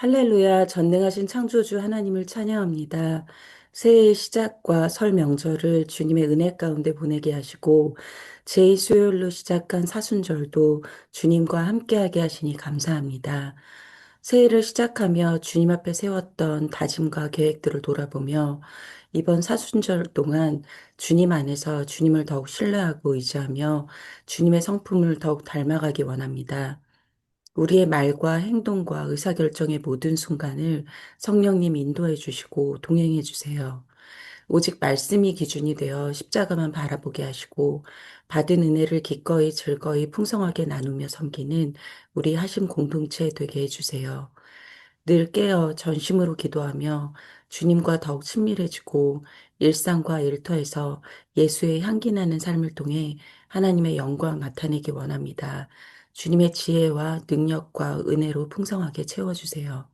할렐루야, 전능하신 창조주 하나님을 찬양합니다. 새해의 시작과 설 명절을 주님의 은혜 가운데 보내게 하시고, 제2 수요일로 시작한 사순절도 주님과 함께하게 하시니 감사합니다. 새해를 시작하며 주님 앞에 세웠던 다짐과 계획들을 돌아보며, 이번 사순절 동안 주님 안에서 주님을 더욱 신뢰하고 의지하며 주님의 성품을 더욱 닮아가기 원합니다. 우리의 말과 행동과 의사결정의 모든 순간을 성령님 인도해 주시고 동행해 주세요. 오직 말씀이 기준이 되어 십자가만 바라보게 하시고 받은 은혜를 기꺼이 즐거이 풍성하게 나누며 섬기는 우리 하심 공동체 되게 해주세요. 늘 깨어 전심으로 기도하며 주님과 더욱 친밀해지고 일상과 일터에서 예수의 향기 나는 삶을 통해 하나님의 영광 나타내기 원합니다. 주님의 지혜와 능력과 은혜로 풍성하게 채워주세요.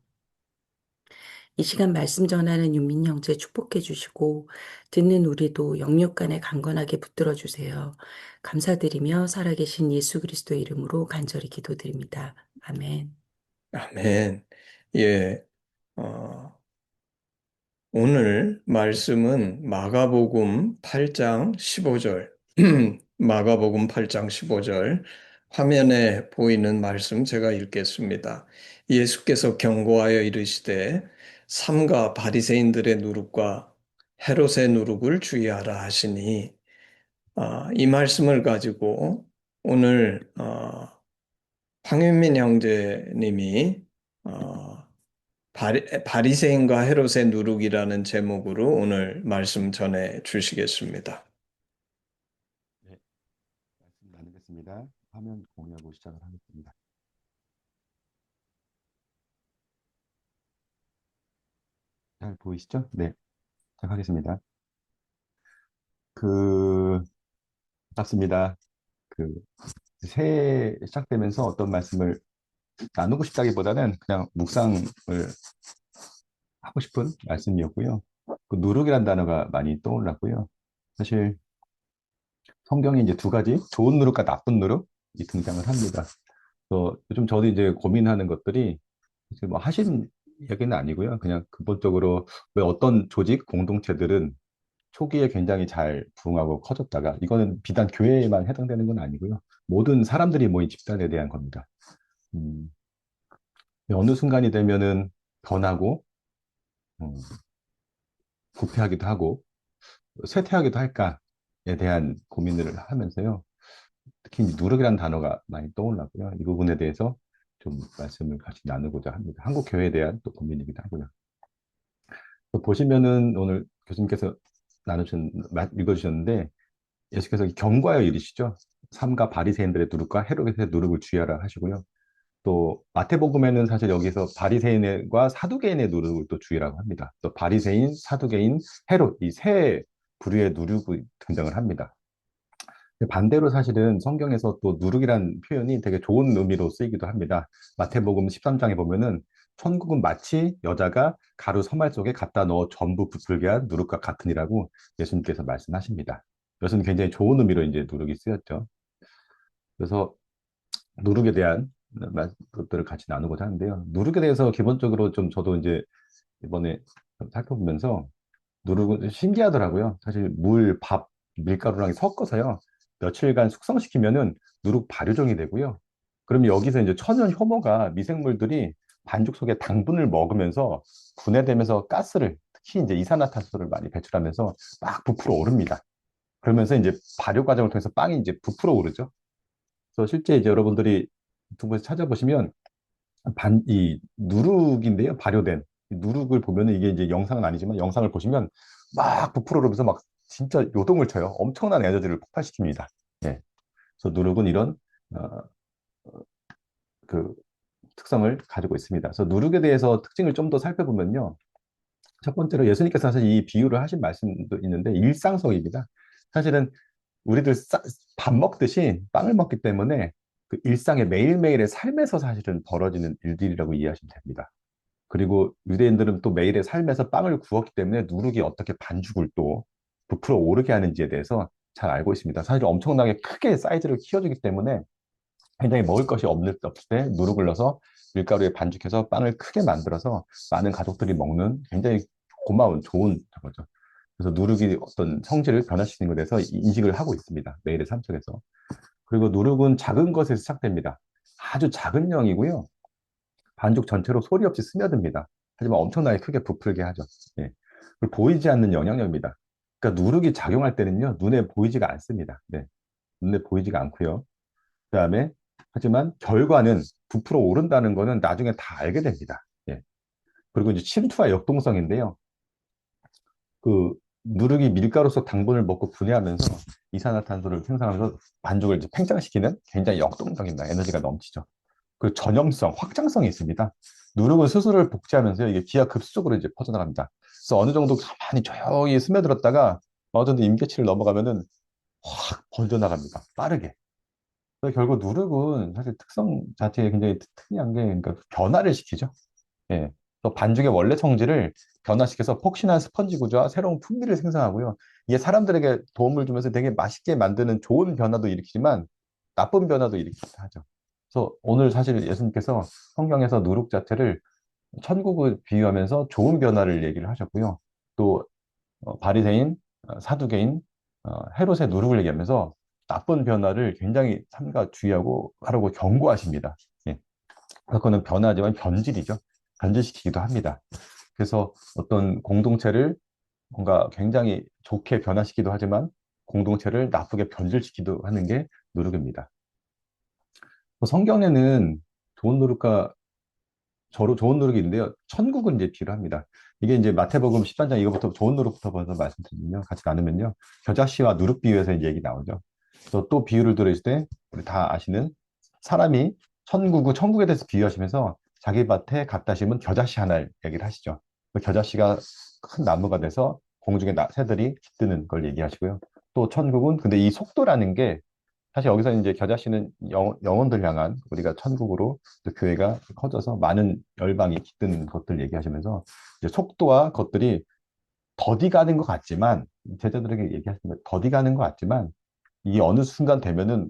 이 시간 말씀 전하는 윤민 형제 축복해 주시고 듣는 우리도 영육 간에 강건하게 붙들어 주세요. 감사드리며 살아계신 예수 그리스도의 이름으로 간절히 기도드립니다. 아멘. 아멘. 예, 어, 오늘 말씀은 마가복음 8장 15절, 마가복음 8장 15절, 화면에 보이는 말씀 제가 읽겠습니다. 예수께서 경고하여 이르시되 삼가 바리새인들의 누룩과 헤롯의 누룩을 주의하라 하시니, 이 말씀을 가지고 오늘 황윤민 형제님이 바리새인과 헤롯의 누룩이라는 제목으로 오늘 말씀 전해 주시겠습니다. 네, 말씀 나누겠습니다. 화면 공유하고 시작을 하겠습니다. 잘 보이시죠? 네, 시작하겠습니다. 그, 반갑습니다. 그, 새해 시작되면서 어떤 말씀을 나누고 싶다기보다는 그냥 묵상을 하고 싶은 말씀이었고요. 그 누룩이란 단어가 많이 떠올랐고요. 사실 성경에 이제 두 가지, 좋은 누룩과 나쁜 누룩이 등장을 합니다. 요즘 저도 이제 고민하는 것들이 사실 뭐 하신 얘기는 아니고요. 그냥 근본적으로 왜 어떤 조직, 공동체들은 초기에 굉장히 잘 부흥하고 커졌다가 이거는 비단 교회에만 해당되는 건 아니고요. 모든 사람들이 모인 집단에 대한 겁니다. 음, 어느 순간이 되면은 변하고 음, 부패하기도 하고 쇠퇴하기도 할까에 대한 고민을 하면서요. 특히 이제 누룩이라는 단어가 많이 떠올랐고요. 이 부분에 대해서 좀 말씀을 같이 나누고자 합니다. 한국 교회에 대한 또 고민이기도 하고요. 보시면은 오늘 교수님께서 읽어주셨는데 예수께서 경고하여 이르시죠. 삼가 바리새인들의 누룩과 헤롯의 누룩을 주의하라 하시고요. 또 마태복음에는 사실 여기서 바리새인과 사두개인의 누룩을 또 주의라고 합니다. 또 바리새인, 사두개인, 헤롯 이 세 부류의 누룩이 등장을 합니다. 반대로 사실은 성경에서 또 누룩이란 표현이 되게 좋은 의미로 쓰이기도 합니다. 마태복음 13장에 보면은 천국은 마치 여자가 가루 서말 속에 갖다 넣어 전부 부풀게 한 누룩과 같으니라고 예수님께서 말씀하십니다. 이것은 굉장히 좋은 의미로 이제 누룩이 쓰였죠. 그래서 누룩에 대한 것들을 같이 나누고자 하는데요. 누룩에 대해서 기본적으로 좀 저도 이제 이번에 살펴보면서 누룩은 신기하더라고요. 사실 물, 밥, 밀가루랑 섞어서요. 며칠간 숙성시키면은 누룩 발효종이 되고요. 그러면 여기서 이제 천연 효모가 미생물들이 반죽 속에 당분을 먹으면서 분해되면서 가스를 특히 이제 이산화탄소를 많이 배출하면서 막 부풀어 오릅니다. 그러면서 이제 발효 과정을 통해서 빵이 이제 부풀어 오르죠. 그래서 실제 이제 여러분들이 유튜브에서 찾아보시면 이 누룩인데요. 발효된 이 누룩을 보면은 이게 이제 영상은 아니지만 영상을 보시면 막 부풀어 오르면서 막 진짜 요동을 쳐요. 엄청난 에너지를 폭발시킵니다. 예. 그래서 누룩은 이런 어, 그 특성을 가지고 있습니다. 그래서 누룩에 대해서 특징을 좀 더 살펴보면요. 첫 번째로 예수님께서 사실 이 비유를 하신 말씀도 있는데 일상성입니다. 사실은 우리들 밥 먹듯이 빵을 먹기 때문에 그 일상의 매일매일의 삶에서 사실은 벌어지는 일들이라고 이해하시면 됩니다. 그리고 유대인들은 또 매일의 삶에서 빵을 구웠기 때문에 누룩이 어떻게 반죽을 또 부풀어 오르게 하는지에 대해서 잘 알고 있습니다. 사실 엄청나게 크게 사이즈를 키워주기 때문에 굉장히 먹을 것이 없을 때 누룩을 넣어서 밀가루에 반죽해서 빵을 크게 만들어서 많은 가족들이 먹는 굉장히 고마운 좋은 거죠. 그래서 누룩이 어떤 성질을 변화시키는 것에 대해서 인식을 하고 있습니다. 매일의 삶 속에서. 그리고 누룩은 작은 것에서 시작됩니다. 아주 작은 양이고요. 반죽 전체로 소리 없이 스며듭니다. 하지만 엄청나게 크게 부풀게 하죠. 예. 그리고 보이지 않는 영향력입니다. 그러니까 누룩이 작용할 때는요, 눈에 보이지가 않습니다. 네. 눈에 보이지가 않고요. 그다음에 하지만 결과는 부풀어 오른다는 거는 나중에 다 알게 됩니다. 예. 그리고 이제 침투와 역동성인데요. 그 누룩이 밀가루 속 당분을 먹고 분해하면서 이산화탄소를 생산하면서 반죽을 이제 팽창시키는 굉장히 역동적입니다. 에너지가 넘치죠. 그 전염성, 확장성이 있습니다. 누룩은 스스로를 복제하면서요, 이게 기하급수적으로 이제 퍼져나갑니다. 그래서 어느 정도 가만히 조용히 스며들었다가 어느 정도 임계치를 넘어가면은 확 번져나갑니다. 빠르게. 그래서 결국 누룩은 사실 특성 자체에 굉장히 특이한 게, 그러니까 변화를 시키죠. 예. 또 반죽의 원래 성질을 변화시켜서 폭신한 스펀지 구조와 새로운 풍미를 생성하고요. 이게 사람들에게 도움을 주면서 되게 맛있게 만드는 좋은 변화도 일으키지만 나쁜 변화도 일으키기도 하죠. 그래서 오늘 사실 예수님께서 성경에서 누룩 자체를 천국을 비유하면서 좋은 변화를 얘기를 하셨고요. 또 바리새인, 사두개인, 헤롯의 누룩을 얘기하면서 나쁜 변화를 굉장히 삼가 주의하고 하라고 경고하십니다. 예. 그거는 변화지만 변질이죠. 변질시키기도 합니다. 그래서 어떤 공동체를 뭔가 굉장히 좋게 변화시키기도 하지만 공동체를 나쁘게 변질시키기도 하는 게 누룩입니다. 성경에는 좋은 누룩과 저로 좋은 누룩이 있는데요. 천국은 이제 비유합니다. 이게 이제 마태복음 13장 이거부터 좋은 누룩부터 먼저 말씀드리면요. 같이 나누면요. 겨자씨와 누룩 비유에서 이제 얘기 나오죠. 또 비유를 들으실 때 우리 다 아시는 사람이 천국에 대해서 비유하시면서 자기 밭에 갖다 심은 겨자씨 하나를 얘기를 하시죠. 그 겨자씨가 큰 나무가 돼서 공중에 새들이 깃드는 걸 얘기하시고요. 또 천국은 근데 이 속도라는 게 사실 여기서 이제 겨자씨는 영혼들 향한 우리가 천국으로 또 교회가 커져서 많은 열방이 깃드는 것들 얘기하시면서 이제 속도와 것들이 더디 가는 것 같지만 제자들에게 얘기하시는 더디 가는 것 같지만 이게 어느 순간 되면은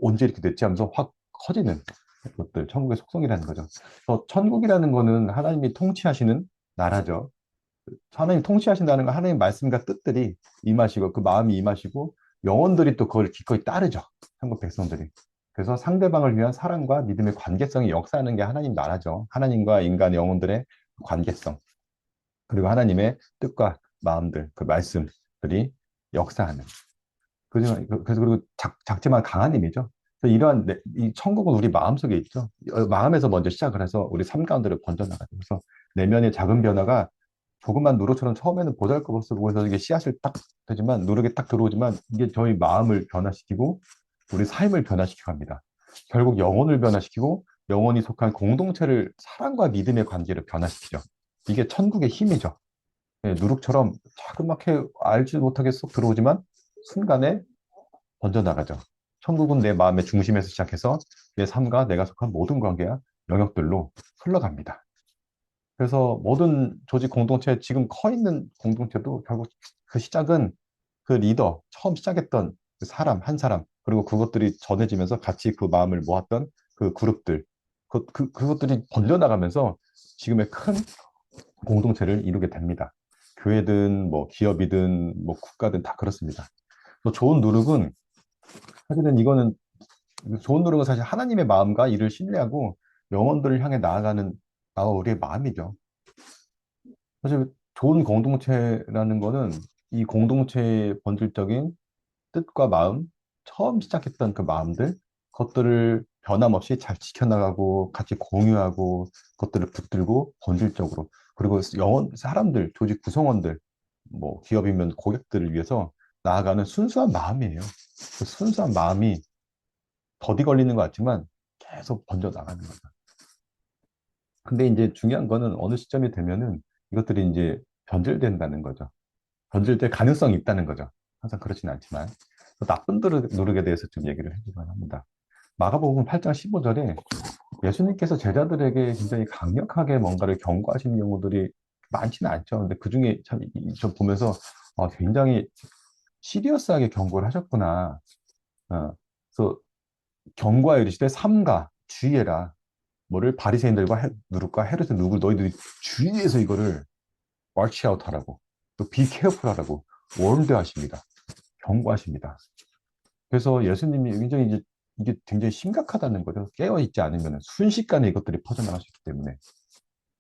언제 이렇게 됐지 하면서 확 커지는 것들 천국의 속성이라는 거죠. 그래서 천국이라는 거는 하나님이 통치하시는 나라죠. 하나님 통치하신다는 건 하나님 말씀과 뜻들이 임하시고 그 마음이 임하시고 영혼들이 또 그걸 기꺼이 따르죠. 한국 백성들이. 그래서 상대방을 위한 사랑과 믿음의 관계성이 역사하는 게 하나님 나라죠. 하나님과 인간 영혼들의 관계성. 그리고 하나님의 뜻과 마음들, 그 말씀들이 역사하는. 그래서 그리고 작지만 강한 힘이죠. 그래서 이러한 이 천국은 우리 마음속에 있죠. 마음에서 먼저 시작을 해서 우리 삶 가운데로 번져나가죠. 그래서 내면의 작은 변화가 조그만 누룩처럼 처음에는 보잘것없어 보여서 이게 씨앗을 딱 되지만 누룩이 딱 들어오지만 이게 저희 마음을 변화시키고 우리 삶을 변화시켜 갑니다. 결국 영혼을 변화시키고 영혼이 속한 공동체를 사랑과 믿음의 관계를 변화시키죠. 이게 천국의 힘이죠. 예, 누룩처럼 자그맣게 알지 못하게 쏙 들어오지만 순간에 번져나가죠. 천국은 내 마음의 중심에서 시작해서 내 삶과 내가 속한 모든 관계와 영역들로 흘러갑니다. 그래서 모든 조직 공동체, 지금 커 있는 공동체도 결국 그 시작은 그 리더, 처음 시작했던 그 사람, 한 사람, 그리고 그것들이 전해지면서 같이 그 마음을 모았던 그 그룹들, 그것들이 번져나가면서 지금의 큰 공동체를 이루게 됩니다. 교회든 뭐 기업이든 뭐 국가든 다 그렇습니다. 또 좋은 누룩은 사실은 이거는 좋은 누룩은 사실 하나님의 마음과 이를 신뢰하고 영혼들을 향해 나아가는 나와 우리의 마음이죠. 사실 좋은 공동체라는 거는 이 공동체의 본질적인 뜻과 마음, 처음 시작했던 그 마음들, 그것들을 변함없이 잘 지켜나가고 같이 공유하고 그것들을 붙들고 본질적으로 그리고 사람들, 조직 구성원들, 뭐 기업이면 고객들을 위해서 나아가는 순수한 마음이에요. 그 순수한 마음이 더디 걸리는 것 같지만 계속 번져 나가는 거죠. 근데 이제 중요한 거는 어느 시점이 되면은 이것들이 이제 변질된다는 거죠. 변질될 가능성이 있다는 거죠. 항상 그렇지는 않지만. 나쁜 누룩에 대해서 좀 얘기를 해주곤 합니다. 마가복음 8장 15절에 예수님께서 제자들에게 굉장히 강력하게 뭔가를 경고하시는 경우들이 많지는 않죠. 근데 그 중에 참, 저 보면서 굉장히 시리어스하게 경고를 하셨구나. 그래서 경고하여 이르시되 삼가 주의해라. 뭐를 바리새인들과 누룩과 헤롯의 누룩을 너희들이 주의해서 이거를 watch out 하라고, 또 be careful 하라고 warned 하십니다. 경고하십니다. 그래서 예수님이 굉장히 이제 이게 굉장히 심각하다는 거죠. 깨어있지 않으면 순식간에 이것들이 퍼져나갈 수 있기 때문에.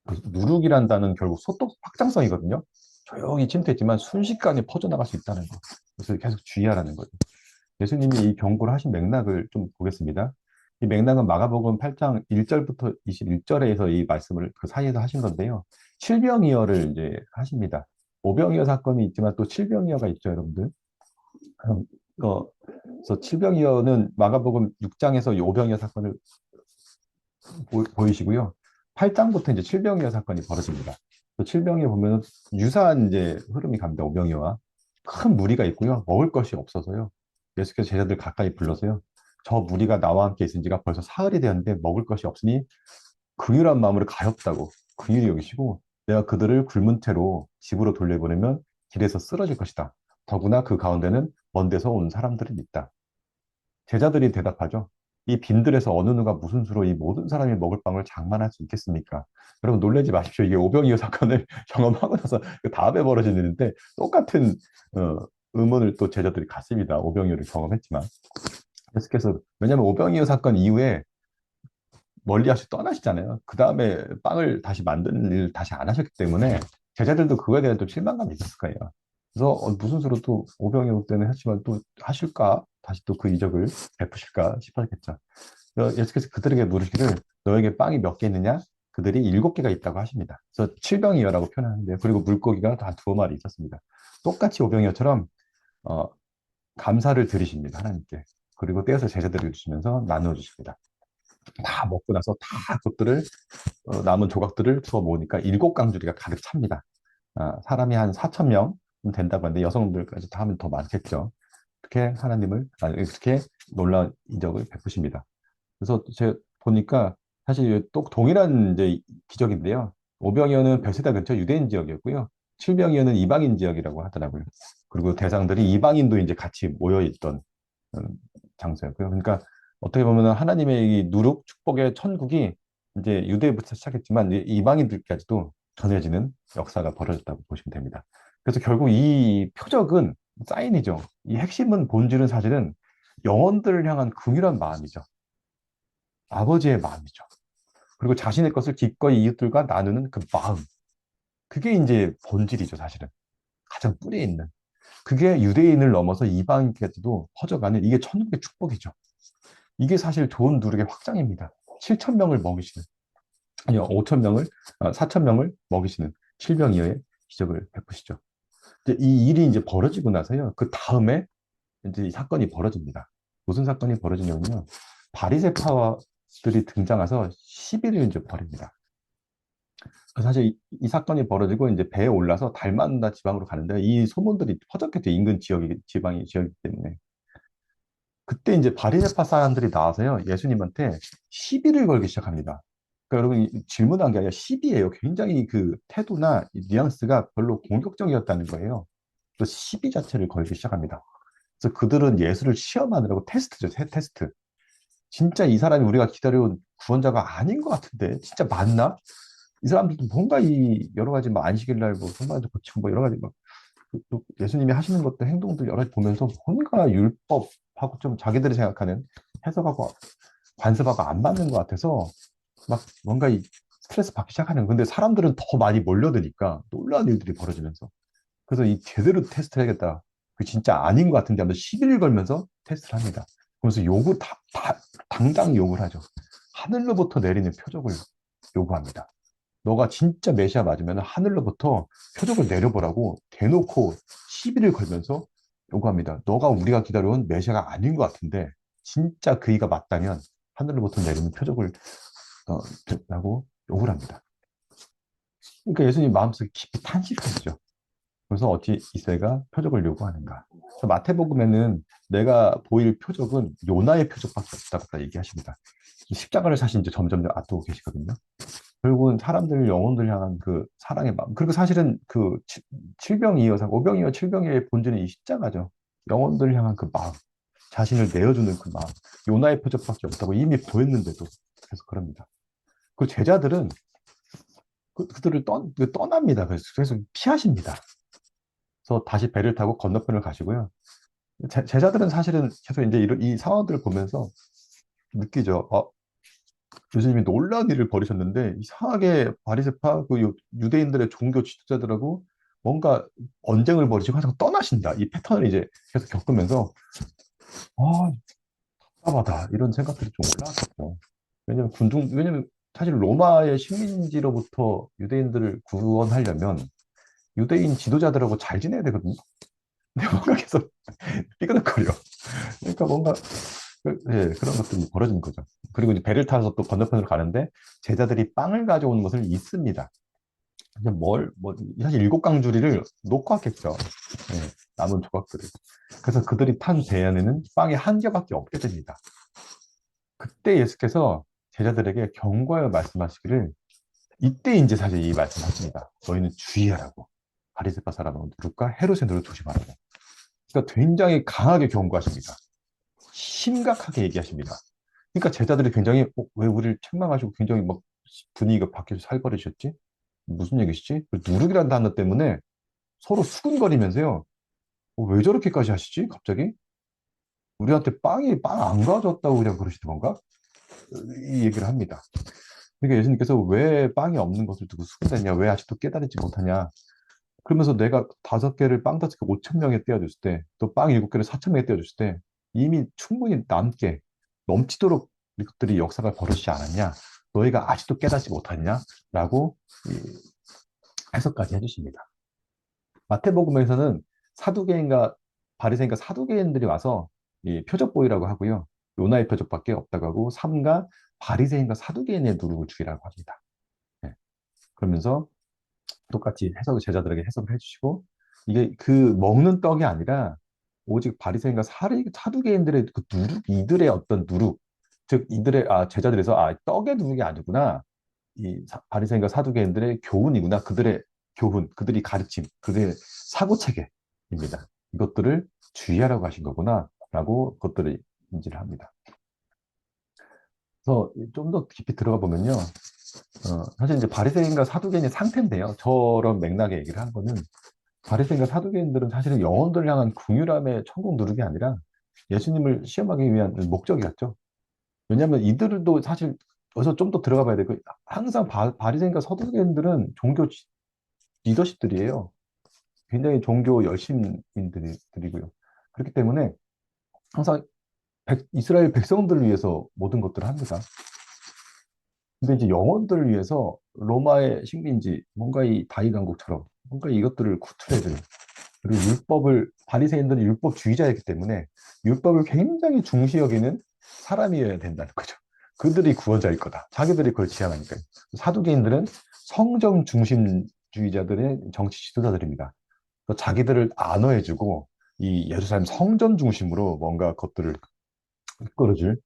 그래서 누룩이란 단어는 결국 소독 확장성이거든요. 조용히 침투했지만 순식간에 퍼져나갈 수 있다는 거. 그래서 계속 주의하라는 거죠. 예수님이 이 경고를 하신 맥락을 좀 보겠습니다. 이 맥락은 마가복음 8장 1절부터 21절에서 이 말씀을 그 사이에서 하신 건데요. 칠병이어를 이제 하십니다. 오병이어 사건이 있지만 또 칠병이어가 있죠, 여러분들. 그래서 칠병이어는 마가복음 6장에서 이 오병이어 사건을 보이시고요. 8장부터 이제 칠병이어 사건이 벌어집니다. 칠병이어 보면 유사한 이제 흐름이 갑니다. 오병이어와 큰 무리가 있고요. 먹을 것이 없어서요. 예수께서 제자들 가까이 불러서요. 저 무리가 나와 함께 있은 지가 벌써 사흘이 되었는데 먹을 것이 없으니 긍휼한 마음으로 가엾다고 긍휼히 여기시고 내가 그들을 굶은 채로 집으로 돌려보내면 길에서 쓰러질 것이다. 더구나 그 가운데는 먼 데서 온 사람들이 있다. 제자들이 대답하죠. 이 빈들에서 어느 누가 무슨 수로 이 모든 사람이 먹을 빵을 장만할 수 있겠습니까? 여러분 놀라지 마십시오. 이게 오병이어 사건을 경험하고 나서 그 다음에 벌어진 일인데 똑같은 의문을 또 제자들이 갖습니다. 오병이어를 경험했지만. 계속해서 왜냐하면 오병이어 사건 이후에 멀리 하시 떠나시잖아요. 그 다음에 빵을 다시 만드는 일 다시 안 하셨기 때문에 제자들도 그거에 대한 또 실망감이 있었을 거예요. 그래서 무슨 수로 또 오병이어 때는 했지만 또 하실까? 다시 또 그 이적을 베푸실까 싶었겠죠. 예수께서 그들에게 물으시기를 너에게 빵이 몇 개 있느냐? 그들이 7개가 있다고 하십니다. 그래서 칠병이어라고 표현하는데요. 그리고 물고기가 다 2마리 있었습니다. 똑같이 오병이어처럼 어, 감사를 드리십니다. 하나님께. 그리고 떼어서 제자들에게 주시면서 나누어 주십니다. 다 먹고 나서 다 그것들을 남은 조각들을 부어 모으니까 7강주리가 가득 찹니다. 사람이 한 4천 명 된다고 하는데 여성들까지 다 하면 더 많겠죠. 그렇게 이렇게 놀라운 이적을 베푸십니다. 그래서 제가 보니까 사실 또 동일한 이제 기적인데요. 오병이어는 벳세다 근처 유대인 지역이었고요. 칠병이어는 이방인 지역이라고 하더라고요. 그리고 대상들이 이방인도 이제 같이 모여 있던 장소였고요. 그러니까 어떻게 보면 하나님의 이 누룩 축복의 천국이 이제 유대부터 시작했지만 이제 이방인들까지도 전해지는 역사가 벌어졌다고 보시면 됩니다. 그래서 결국 이 표적은 사인이죠. 이 핵심은 본질은 사실은 영혼들을 향한 긍휼한 마음이죠. 아버지의 마음이죠. 그리고 자신의 것을 기꺼이 이웃들과 나누는 그 마음. 그게 이제 본질이죠, 사실은. 가장 뿌리에 있는. 그게 유대인을 넘어서 이방인까지도 퍼져가는 이게 천국의 축복이죠. 이게 사실 좋은 누룩의 확장입니다. 7천 명을 먹이시는, 아니요, 5천 명을, 4천 명을 먹이시는 칠병이어의 기적을 베푸시죠. 이제 이 일이 이제 벌어지고 나서요. 그 다음에 이제 이 사건이 벌어집니다. 무슨 사건이 벌어지냐면요. 바리새파들이 등장해서 시비를 이제 벌입니다. 사실 이 사건이 벌어지고 이제 배에 올라서 달만다 지방으로 가는데 이 소문들이 퍼졌겠죠. 인근 지방이 지역이기 때문에. 그때 이제 바리새파 사람들이 나와서요. 예수님한테 시비를 걸기 시작합니다. 그러니까 여러분 질문한 게 아니라 시비예요. 굉장히 그 태도나 이 뉘앙스가 별로 공격적이었다는 거예요. 그래서 시비 자체를 걸기 시작합니다. 그래서 그들은 예수를 시험하느라고 테스트죠. 테스트. 진짜 이 사람이 우리가 기다려온 구원자가 아닌 것 같은데 진짜 맞나? 이 사람들도 뭔가 이 여러 가지 뭐 안식일 날 뭐 손발도 고치고 뭐 여러 가지 막 또 예수님이 하시는 것도 행동들 여러 가지 보면서 뭔가 율법하고 좀 자기들이 생각하는 해석하고 관습하고 안 맞는 것 같아서 막 뭔가 이 스트레스 받기 시작하는 거예요. 근데 사람들은 더 많이 몰려드니까 놀라운 일들이 벌어지면서 그래서 이 제대로 테스트를 해야겠다. 그 진짜 아닌 것 같은데 하면서 시비를 걸면서 테스트를 합니다. 그래서 당장 욕을 하죠. 하늘로부터 내리는 표적을 요구합니다. 너가 진짜 메시아 맞으면 하늘로부터 표적을 내려보라고 대놓고 시비를 걸면서 요구합니다. 너가 우리가 기다려온 메시아가 아닌 것 같은데 진짜 그이가 맞다면 하늘로부터 내리는 표적을 라고 요구를 합니다. 그러니까 예수님 마음속에 깊이 탄식하시죠. 그래서 어찌 이새가 표적을 요구하는가. 그래서 마태복음에는 내가 보일 표적은 요나의 표적밖에 없다고 얘기하십니다. 십자가를 사실 이제 점점 앞두고 계시거든요. 결국은 사람들 영혼들 향한 그 사랑의 마음. 그리고 사실은 그 칠병이어서 오병이어 칠병이어의 본질은 이 십자가죠. 영혼들 향한 그 마음, 자신을 내어주는 그 마음. 요나의 표적밖에 없다고 이미 보였는데도 그래서 그럽니다. 그 제자들은 그들을 떠납니다. 그래서 피하십니다. 그래서 다시 배를 타고 건너편을 가시고요. 제자들은 사실은 계속 이제 이 상황들을 보면서 느끼죠. 예수님이 놀라운 일을 벌이셨는데 이상하게 바리새파 유대인들의 종교 지도자들하고 뭔가 언쟁을 벌이시고 항상 떠나신다. 이 패턴을 이제 계속 겪으면서 아, 답답하다 이런 생각들이 좀 올라왔었죠. 왜냐면 사실 로마의 식민지로부터 유대인들을 구원하려면 유대인 지도자들하고 잘 지내야 되거든요. 근데 뭔가 계속 삐그덕거려. 그러니까 뭔가 예, 그런 것들이 벌어지는 거죠. 그리고 이제 배를 타서 또 건너편으로 가는데 제자들이 빵을 가져오는 것을 잊습니다. 이제 사실 일곱 강주리를 놓고 왔겠죠. 예, 남은 조각들을. 그래서 그들이 탄 배 안에는 빵이 한 개밖에 없게 됩니다. 그때 예수께서 제자들에게 경고하여 말씀하시기를 이때 이제 사실 이 말씀하십니다. 너희는 주의하라고. 바리새파 사람은 누룩과 헤롯의 누룩 조심하라고. 그러니까 굉장히 강하게 경고하십니다. 심각하게 얘기하십니다. 그러니까 제자들이 굉장히 왜 우리를 책망하시고 굉장히 막 분위기가 바뀌어서 살벌해졌지? 무슨 얘기시지? 누룩이라는 단어 때문에 서로 수근거리면서요. 왜 저렇게까지 하시지? 갑자기? 우리한테 빵 안 가져왔다고 그냥 그러시는 건가? 이 얘기를 합니다. 그러니까 예수님께서 왜 빵이 없는 것을 두고 수근댔냐? 왜 아직도 깨달지 못하냐? 그러면서 내가 5개를 빵 5개 5천 명에 떼어줬을 때, 또 빵 7개를 4천 명에 떼어줬을 때, 이미 충분히 남게 넘치도록 이것들이 역사가 벌어지지 않았냐? 너희가 아직도 깨닫지 못했냐? 라고 해석까지 해주십니다. 마태복음에서는 사두개인과 바리새인과 사두개인들이 와서 이 표적보이라고 하고요. 요나의 표적밖에 없다고 하고 삼가 바리새인과 사두개인의 누룩을 죽이라고 합니다. 네. 그러면서 똑같이 제자들에게 해석을 해주시고 이게 그 먹는 떡이 아니라 오직 바리새인과 사두개인들의 그 누룩, 이들의 어떤 누룩, 즉 이들의 제자들에서 떡의 누룩이 아니구나. 바리새인과 사두개인들의 교훈이구나. 그들의 교훈, 그들이 가르침, 그들의 사고체계입니다. 이것들을 주의하라고 하신 거구나라고 그것들을 인지를 합니다. 그래서 좀 더 깊이 들어가 보면요. 사실 이제 바리새인과 사두개인의 상태인데요. 저런 맥락의 얘기를 한 거는 바리새인과 사두개인들은 사실은 영혼들을 향한 긍휼함의 천국 누룩이 아니라 예수님을 시험하기 위한 목적이었죠. 왜냐하면 이들도 사실 여기서 좀 더 들어가 봐야 되고 항상 바리새인과 사두개인들은 종교 리더십들이에요. 굉장히 종교 열심인들이고요. 그렇기 때문에 항상 이스라엘 백성들을 위해서 모든 것들을 합니다. 근데 이제 영혼들을 위해서 로마의 식민지, 뭔가 이 다이강국처럼 뭔가 이것들을 구출해야 돼요. 그리고 바리새인들은 율법주의자이기 때문에 율법을 굉장히 중시 여기는 사람이어야 된다는 거죠. 그들이 구원자일 거다. 자기들이 그걸 지향하니까요. 사두개인들은 성정 중심주의자들의 정치 지도자들입니다. 자기들을 안어해주고 이 예루살렘 성전 중심으로 뭔가 것들을 이끌어줄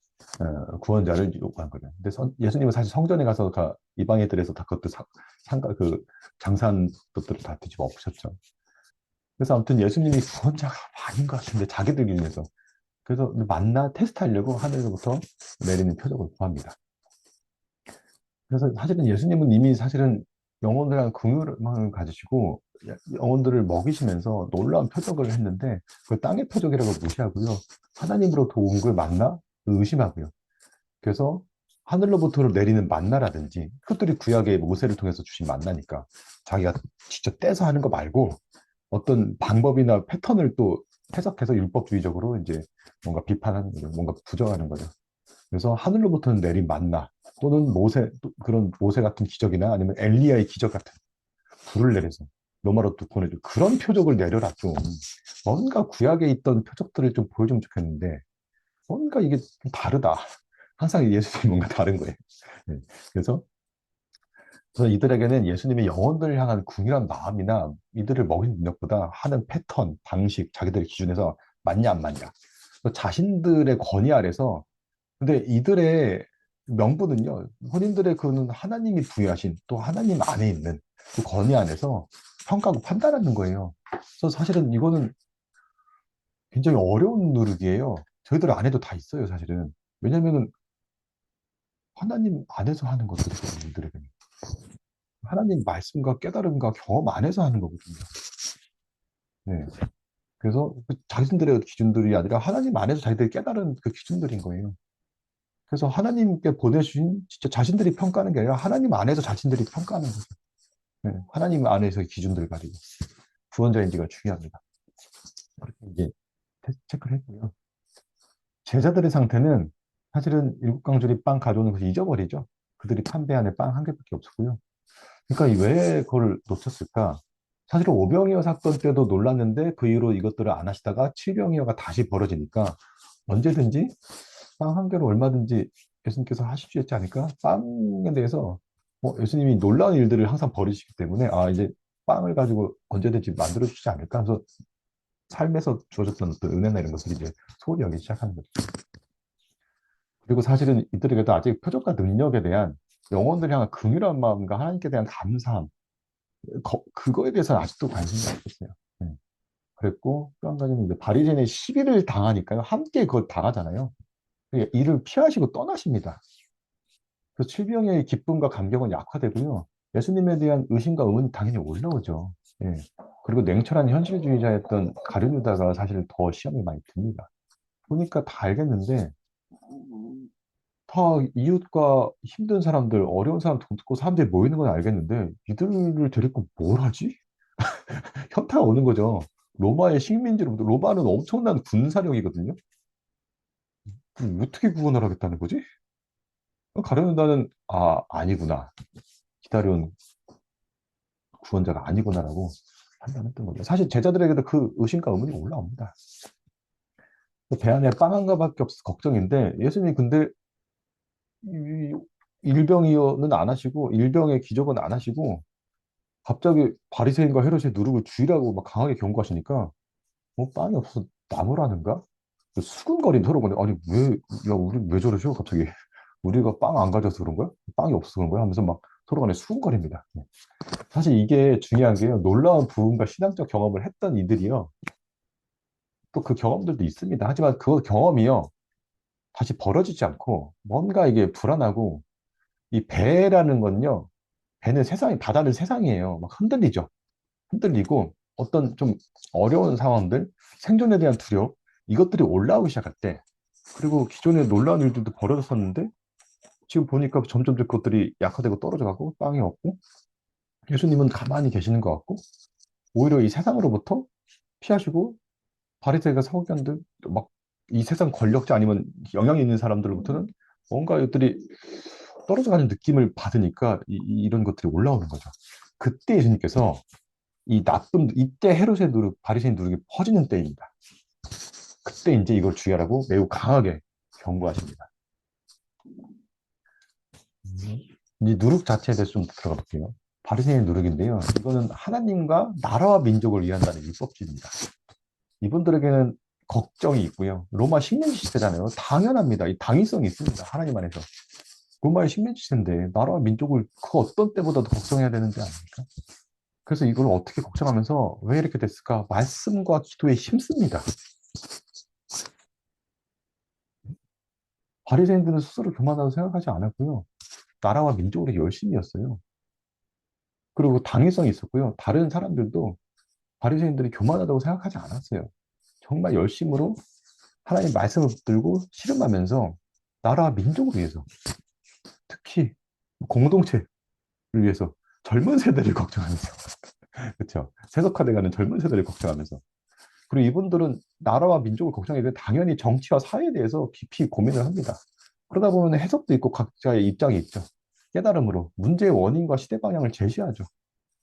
구원자를 요구한 거죠. 근데 예수님은 사실 성전에 가서 이방인들에서 다 그것도 장사한 것들을 다 뒤집어 엎으셨죠. 그래서 아무튼 예수님이 구원자가 아닌 것 같은데 자기들을 위해서 그래서 만나 테스트하려고 하늘로부터 내리는 표적을 구합니다. 그래서 사실은 예수님은 이미 사실은 영혼들랑 긍휼을 가지시고 영혼들을 먹이시면서 놀라운 표적을 했는데 그걸 땅의 표적이라고 무시하고요. 하나님으로부터 온 걸 만나 의심하고요. 그래서 하늘로부터 내리는 만나라든지 그것들이 구약의 모세를 통해서 주신 만나니까 자기가 직접 떼서 하는 거 말고 어떤 방법이나 패턴을 또 해석해서 율법주의적으로 이제 뭔가 비판하는 거죠. 뭔가 부정하는 거죠. 그래서 하늘로부터는 내린 만나 또는 그런 모세 같은 기적이나 아니면 엘리야의 기적 같은 불을 내려서 로마로 또 보내줘. 그런 표적을 내려라 좀. 뭔가 구약에 있던 표적들을 좀 보여주면 좋겠는데 뭔가 이게 좀 다르다. 항상 예수님이 뭔가 다른 거예요. 네. 그래서 이들에게는 예수님의 영혼들을 향한 궁일한 마음이나 이들을 먹인 능력보다 하는 패턴, 방식, 자기들의 기준에서 맞냐 안 맞냐. 자신들의 권위 아래서 근데 이들의 명분은요, 본인들의 그는 하나님이 부여하신 또 하나님 안에 있는 그 권위 안에서 평가하고 판단하는 거예요. 그래서 사실은 이거는 굉장히 어려운 노력이에요. 저희들 안에도 다 있어요, 사실은. 왜냐면은 하나님 안에서 하는 것들이거든요, 이들에게는. 하나님 말씀과 깨달음과 경험 안에서 하는 거거든요. 네. 그래서 그 자신들의 기준들이 아니라 하나님 안에서 자기들이 깨달은 그 기준들인 거예요. 그래서 하나님께 보내주신 진짜 자신들이 평가하는 게 아니라 하나님 안에서 자신들이 평가하는 거죠. 네. 하나님 안에서의 기준들을 가지고 구원자인지가 중요합니다. 그렇게 이제 체크를 했고요. 제자들의 상태는 사실은 일곱 강줄이 빵 가져오는 것을 잊어버리죠. 그들이 판매 안에 빵 한 개밖에 없었고요. 그러니까 왜 그걸 놓쳤을까? 사실은 오병이어 사건 때도 놀랐는데 그 이후로 이것들을 안 하시다가 칠병이어가 다시 벌어지니까 언제든지 빵 한 개로 얼마든지 예수님께서 하실 수 있지 않을까? 빵에 대해서 예수님이 놀라운 일들을 항상 벌이시기 때문에 이제 빵을 가지고 언제든지 만들어 주지 않을까? 하면서 삶에서 주어졌던 어떤 은혜나 이런 것을 이제 소홀히 여기기 시작하는 거죠. 그리고 사실은 이들에게도 아직 표적과 능력에 대한 영혼들을 향한 긍휼한 마음과 하나님께 대한 감사함, 그거에 대해서는 아직도 관심이 없었어요. 네. 그랬고 또 한 가지는 이제 바리새인의 시비를 당하니까요. 함께 그걸 당하잖아요. 그러니까 이를 피하시고 떠나십니다. 그래서 칠병의 기쁨과 감격은 약화되고요. 예수님에 대한 의심과 의문이 당연히 올라오죠. 예. 그리고 냉철한 현실주의자였던 가룟 유다가 사실 더 시험이 많이 듭니다. 보니까 다 알겠는데 다 이웃과 힘든 사람들, 어려운 사람 돈 듣고 사람들이 모이는 건 알겠는데 이들을 데리고 뭘 하지? 현타가 오는 거죠. 로마의 식민지로부터 로마는 엄청난 군사력이거든요. 그럼 어떻게 구원을 하겠다는 거지? 가룟유다는 아니구나. 기다려온 구원자가 아니구나라고 판단했던 거죠. 사실 제자들에게도 그 의심과 의문이 올라옵니다. 배 안에 빵 한 가밖에 없어서 걱정인데 예수님이 근데 일병이어는 안 하시고 일병의 기적은 안 하시고 갑자기 바리새인과 헤롯의 누룩을 주의라고 막 강하게 경고하시니까 빵이 없어서 나무라는가? 수군거린 서로 근데 아니 우리 왜 저러셔 갑자기 우리가 빵 안 가져서 그런 거야? 빵이 없어서 그런 거야? 하면서 막 서로 간에 수군거립니다. 사실 이게 중요한 게요. 놀라운 부흥과 신앙적 경험을 했던 이들이요. 또 그 경험들도 있습니다. 하지만 그 경험이요. 다시 벌어지지 않고 뭔가 이게 불안하고 이 배라는 건요. 배는 바다는 세상이에요. 막 흔들리죠. 흔들리고 어떤 좀 어려운 상황들, 생존에 대한 두려움, 이것들이 올라오기 시작할 때, 그리고 기존에 놀라운 일들도 벌어졌었는데, 지금 보니까 점점 그것들이 약화되고 떨어져가고, 빵이 없고, 예수님은 가만히 계시는 것 같고, 오히려 이 세상으로부터 피하시고, 바리새인과 서기관들, 막 이 세상 권력자 아니면 영향 있는 사람들로부터는 뭔가 이것들이 떨어져가는 느낌을 받으니까 이런 것들이 올라오는 거죠. 그때 예수님께서 이때 헤롯의 누룩, 바리새인 누룩이 퍼지는 때입니다. 그때 이제 이걸 주의하라고 매우 강하게 경고하십니다. 이 누룩 자체에 대해서 좀 들어가 볼게요. 바리새인 누룩인데요. 이거는 하나님과 나라와 민족을 위한다는 율법주의입니다. 이분들에게는 걱정이 있고요. 로마 식민지 시대잖아요. 당연합니다. 이 당위성이 있습니다. 하나님 안에서. 로마의 식민지 시대인데 나라와 민족을 그 어떤 때보다도 걱정해야 되는지 아닙니까? 그래서 이걸 어떻게 걱정하면서 왜 이렇게 됐을까? 말씀과 기도에 힘씁니다. 바리새인들은 스스로 교만하다고 생각하지 않았고요. 나라와 민족으로 열심이었어요. 그리고 당위성이 있었고요. 다른 사람들도 바리새인들이 교만하다고 생각하지 않았어요. 정말 열심으로 하나님 말씀을 붙들고 씨름하면서 나라와 민족을 위해서 특히 공동체를 위해서 젊은 세대를 걱정하면서 그렇죠. 세속화돼가는 젊은 세대를 걱정하면서 그리고 이분들은 나라와 민족을 걱정해야 돼 당연히 정치와 사회에 대해서 깊이 고민을 합니다. 그러다 보면 해석도 있고 각자의 입장이 있죠. 깨달음으로 문제의 원인과 시대 방향을 제시하죠.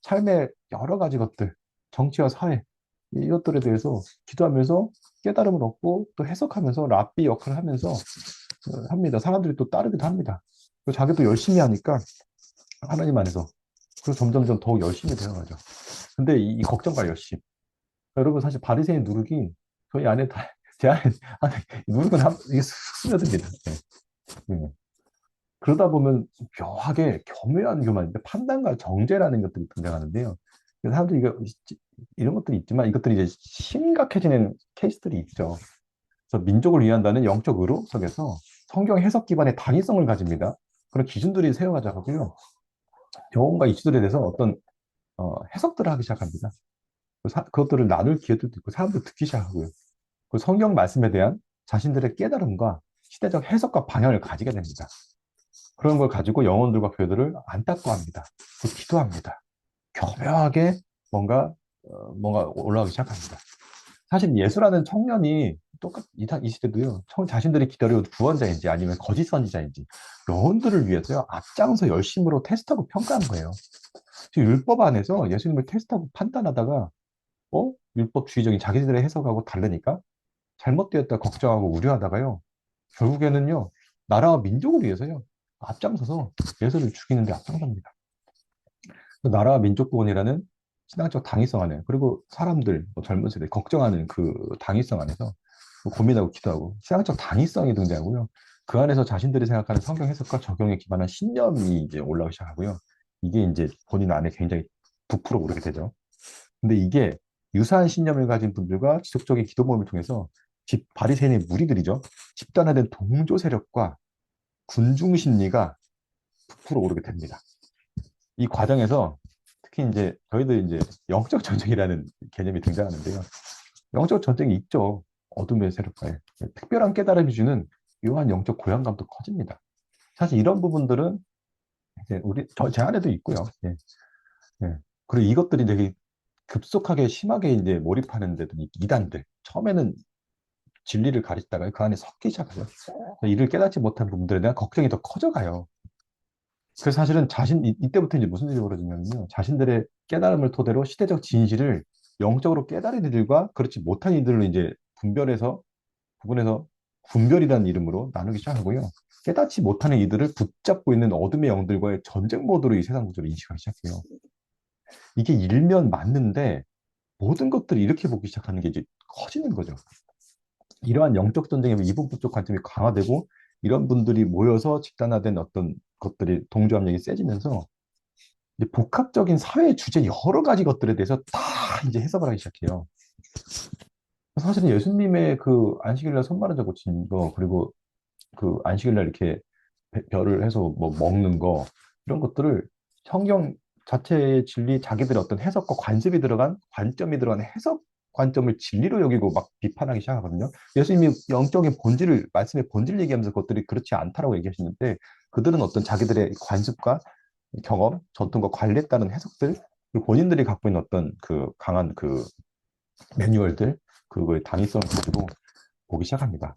삶의 여러 가지 것들, 정치와 사회 이것들에 대해서 기도하면서 깨달음을 얻고 또 해석하면서 랍비 역할을 하면서 합니다. 사람들이 또 따르기도 합니다. 그리고 자기도 열심히 하니까 하나님 안에서 그래서 점점점 더욱 열심히 되어가죠. 근데 이 걱정과 열심 여러분 사실 바리새인 누룩이 저희 안에 제 안에 누룩은 이게 스며듭니다. 네. 네. 그러다 보면 묘하게 교묘한 교만인데 판단과 정죄라는 것들이 등장하는데요. 사람들이 이런 것들이 있지만 이것들이 이제 심각해지는 케이스들이 있죠. 그래서 민족을 위한다는 영적 의로 속에서 성경 해석 기반의 당위성을 가집니다. 그런 기준들이 세워가자고요. 경험과 이슈들에 대해서 어떤 해석들을 하기 시작합니다. 그것들을 나눌 기회도 있고 사람들 듣기 시작하고요. 그 성경 말씀에 대한 자신들의 깨달음과 시대적 해석과 방향을 가지게 됩니다. 그런 걸 가지고 영혼들과 교회들을 안타까워합니다. 또 기도합니다. 교묘하게 뭔가 올라가기 시작합니다. 사실 예수라는 청년이 똑같 이 시대도요. 자신들이 기다려온 구원자인지 아니면 거짓 선지자인지 영혼들을 위해서요. 앞장서 열심으로 테스트하고 평가한 거예요. 지금 율법 안에서 예수님을 테스트하고 판단하다가 율법주의적인 자기들의 해석하고 다르니까 잘못되었다 걱정하고 우려하다가요. 결국에는요. 나라와 민족을 위해서요. 앞장서서 예수를 죽이는 데 앞장섭니다. 나라와 민족 구원이라는 신앙적 당위성 안에 그리고 사람들 젊은 세대 걱정하는 그 당위성 안에서 고민하고 기도하고 신앙적 당위성이 등장하고요. 그 안에서 자신들이 생각하는 성경 해석과 적용에 기반한 신념이 이제 올라오기 시작하고요. 이게 이제 본인 안에 굉장히 부풀어 오르게 되죠. 근데 이게 유사한 신념을 가진 분들과 지속적인 기도 모임을 통해서 바리새인의 무리들이죠. 집단화된 동조 세력과 군중 심리가 부풀어 오르게 됩니다. 이 과정에서 특히 이제 저희들 이제 영적 전쟁이라는 개념이 등장하는데요. 영적 전쟁이 있죠. 어둠의 세력과의 특별한 깨달음이 주는 묘한 영적 고향감도 커집니다. 사실 이런 부분들은 이제 제 안에도 있고요. 예, 예. 그리고 이것들이 되게 급속하게 심하게 이제 몰입하는 데도 이단들 처음에는 진리를 가리다가 그 안에 섞이기 시작하죠. 이를 깨닫지 못한 부분들에 대한 걱정이 더 커져가요. 그래서 사실은 이때부터 이제 무슨 일이 벌어지냐면요. 자신들의 깨달음을 토대로 시대적 진실을 영적으로 깨달은 이들과 그렇지 못한 이들로 이제 구분해서 분별이라는 이름으로 나누기 시작하고요. 깨닫지 못하는 이들을 붙잡고 있는 어둠의 영들과의 전쟁 모드로 이 세상 구조를 인식하기 시작해요. 이게 일면 맞는데 모든 것들을 이렇게 보기 시작하는 게 이제 커지는 거죠. 이러한 영적 전쟁의 이분법적 관점이 강화되고 이런 분들이 모여서 집단화된 어떤 것들이 동조압력이 세지면서 이제 복합적인 사회 주제 여러 가지 것들에 대해서 다 이제 해석을 하기 시작해요. 사실은 예수님의 그 안식일날 손마르자 고친 거 그리고 그 안식일날 이렇게 별을 해서 뭐 먹는 거 이런 것들을 성경 자체의 진리 자기들의 어떤 해석과 관점이 들어간 해석 관점을 진리로 여기고 막 비판하기 시작하거든요. 예수님이 영적인 본질을 말씀의 본질 얘기하면서 그것들이 그렇지 않다라고 얘기하시는데 그들은 어떤 자기들의 관습과 경험, 전통과 관리에 따른 해석들 그리고 본인들이 갖고 있는 어떤 그 강한 그 매뉴얼들 그거의 당위성을 가지고 보기 시작합니다.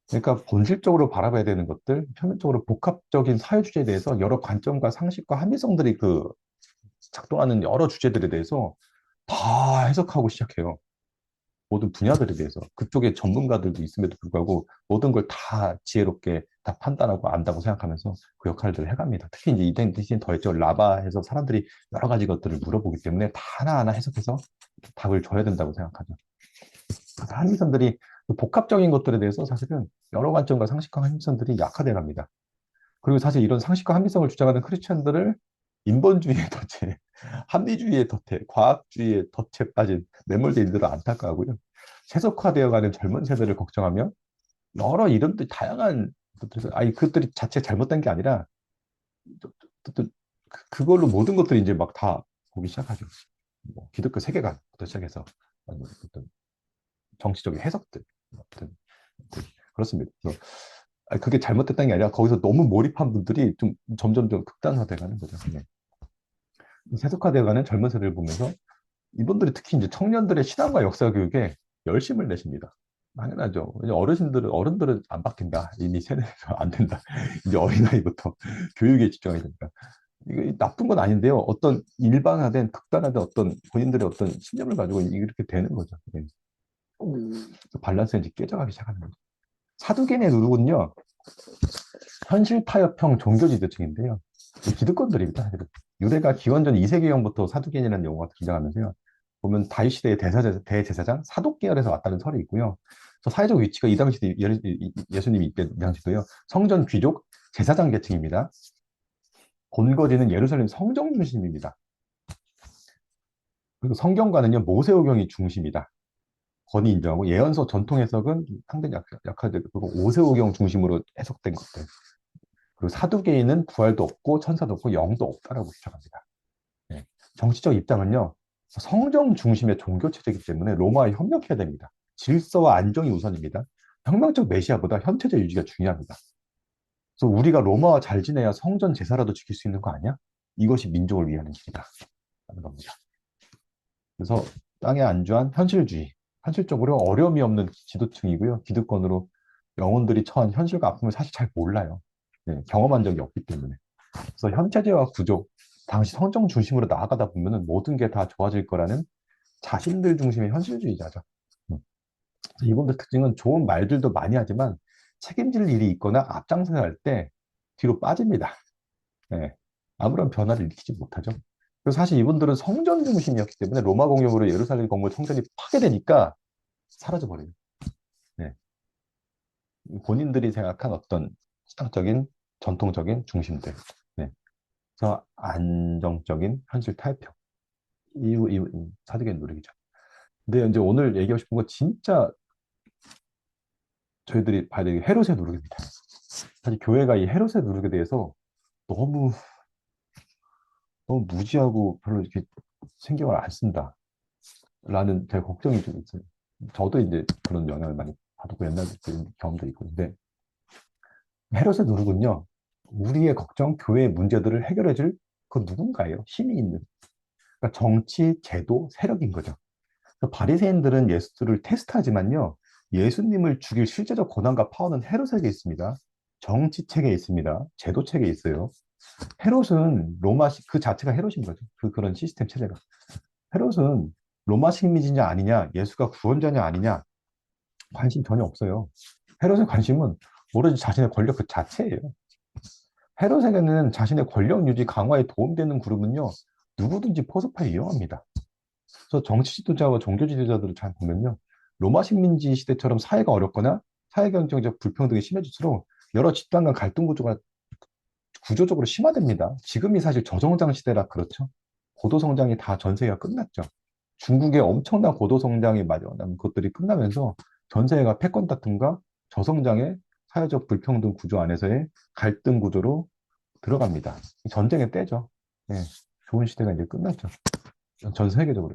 그러니까 본질적으로 바라봐야 되는 것들, 표면적으로 복합적인 사회 주제에 대해서 여러 관점과 상식과 합리성들이 그 작동하는 여러 주제들에 대해서 다 해석하고 시작해요. 모든 분야들에 대해서. 그쪽에 전문가들도 있음에도 불구하고 모든 걸 다 지혜롭게 다 판단하고 안다고 생각하면서 그 역할들을 해갑니다. 특히 이제 이단 더했죠. 라바해서 사람들이 여러 가지 것들을 물어보기 때문에 다 하나하나 해석해서 답을 줘야 된다고 생각하죠. 그래서 한미선들이 복합적인 것들에 대해서 사실은 여러 관점과 상식과 합리성들이 약화돼 갑니다. 그리고 사실 이런 상식과 합리성을 주장하는 크리스천들을 인본주의의 덫에, 합리주의의 덫에, 과학주의의 덫에 빠진 매몰된 이들은 안타까워하고요. 세속화되어가는 젊은 세대를 걱정하며 여러 이름들 다양한 것들에서 그것들이 자체 잘못된 게 아니라 그걸로 모든 것들이 이제 막 다 보기 시작하죠. 뭐 기독교 세계관부터 시작해서 어떤 정치적인 해석들 같은 그렇습니다. 그래서 그게 잘못됐다는 게 아니라 거기서 너무 몰입한 분들이 좀 점점 더 극단화돼가는 거죠. 네. 세속화되어가는 젊은 세대를 보면서 이분들이 특히 이제 청년들의 신앙과 역사 교육에 열심을 내십니다. 당연하죠. 어른들은 안 바뀐다. 이미 세대에서 안 된다. 이제 어린아이부터 교육에 집중하게 됩니다. 이게 나쁜 건 아닌데요. 어떤 일반화된, 극단화된 어떤 본인들의 어떤 신념을 가지고 이렇게 되는 거죠. 네. 밸런스가 이제 깨져가기 시작하는 거죠. 사두개인의 누룩은요, 현실 타협형 종교 지도층인데요. 기득권들입니다. 사실은. 유대가 기원전 2세기경부터 사두개인이라는 용어가 등장하면서요. 보면 다윗 시대의 대제사장 사독계열에서 왔다는 설이 있고요. 그래서 사회적 위치가 이 당시 예수님이 있던 당시도요. 성전 귀족 제사장 계층입니다. 본거지는 예루살렘 성정 중심입니다. 그리고 성경과는요 모세오경이 중심이다. 권위 인정하고 예언서 전통 해석은 상당히 약화되고 오세오경 중심으로 해석된 것들. 그리고 사두개인은 부활도 없고 천사도 없고 영도 없다라고 주장합니다. 네. 정치적 입장은요, 성정 중심의 종교 체제이기 때문에 로마와 협력해야 됩니다. 질서와 안정이 우선입니다. 혁명적 메시아보다 현체적 유지가 중요합니다. 그래서 우리가 로마와 잘 지내야 성전 제사라도 지킬 수 있는 거 아니야? 이것이 민족을 위하는 길이다 라는 겁니다. 그래서 땅에 안주한 현실주의, 현실적으로 어려움이 없는 지도층이고요. 기득권으로 영혼들이 처한 현실과 아픔을 사실 잘 몰라요. 네, 경험한 적이 없기 때문에. 그래서 현체제와 구조, 당시 성정 중심으로 나아가다 보면은 모든 게 다 좋아질 거라는 자신들 중심의 현실주의자죠. 음. 이분들 특징은 좋은 말들도 많이 하지만 책임질 일이 있거나 앞장서야 할 때 뒤로 빠집니다. 네. 아무런 변화를 일으키지 못하죠. 그래서 사실 이분들은 성전 중심이었기 때문에 로마 공격으로 예루살렘 건물 성전이 파괴되니까 사라져버려요. 네. 본인들이 생각한 어떤 신앙적인 전통적인 중심들. 네. 그래서 안정적인 현실 타협형. 이 사득의 노력이죠. 근데 이제 오늘 얘기하고 싶은 건 진짜 저희들이 봐야 되는 게 헤롯의 누룩입니다. 사실 교회가 이 헤롯의 누룩에 대해서 너무 너무 무지하고 별로 이렇게 신경을 안 쓴다. 라는 제 걱정이 좀 있어요. 저도 이제 그런 영향을 많이 받았고 옛날 경험도 있고. 근데 헤롯의 누룩은요, 우리의 걱정, 교회의 문제들을 해결해줄 그 누군가예요. 힘이 있는. 그러니까 정치, 제도, 세력인 거죠. 그래서 바리새인들은 예수를 테스트하지만요, 예수님을 죽일 실제적 권한과 파워는 헤롯에게 있습니다. 정치 체계에 있습니다. 제도 체계에 있어요. 헤롯은 그 자체가 헤롯인 거죠. 그런 시스템 체제가. 헤롯은 로마 식민지냐 아니냐, 예수가 구원자냐 아니냐, 관심 전혀 없어요. 헤롯의 관심은 오로지 자신의 권력 그 자체예요. 헤롯에게는 자신의 권력 유지 강화에 도움되는 그룹은요, 누구든지 포섭하에 이용합니다. 그래서 정치 지도자와 종교 지도자들을 잘 보면요, 로마 식민지 시대처럼 사회가 어렵거나 사회 경쟁적 불평등이 심해질수록 여러 집단 간 갈등 구조가 구조적으로 심화됩니다. 지금이 사실 저성장 시대라 그렇죠. 고도성장이 다 전 세계가 끝났죠. 중국의 엄청난 고도성장이 마련한 것들이 끝나면서 전 세계가 패권 다툼과 저성장의 사회적 불평등 구조 안에서의 갈등 구조로 들어갑니다. 전쟁의 때죠. 예, 좋은 시대가 이제 끝났죠. 전 세계적으로.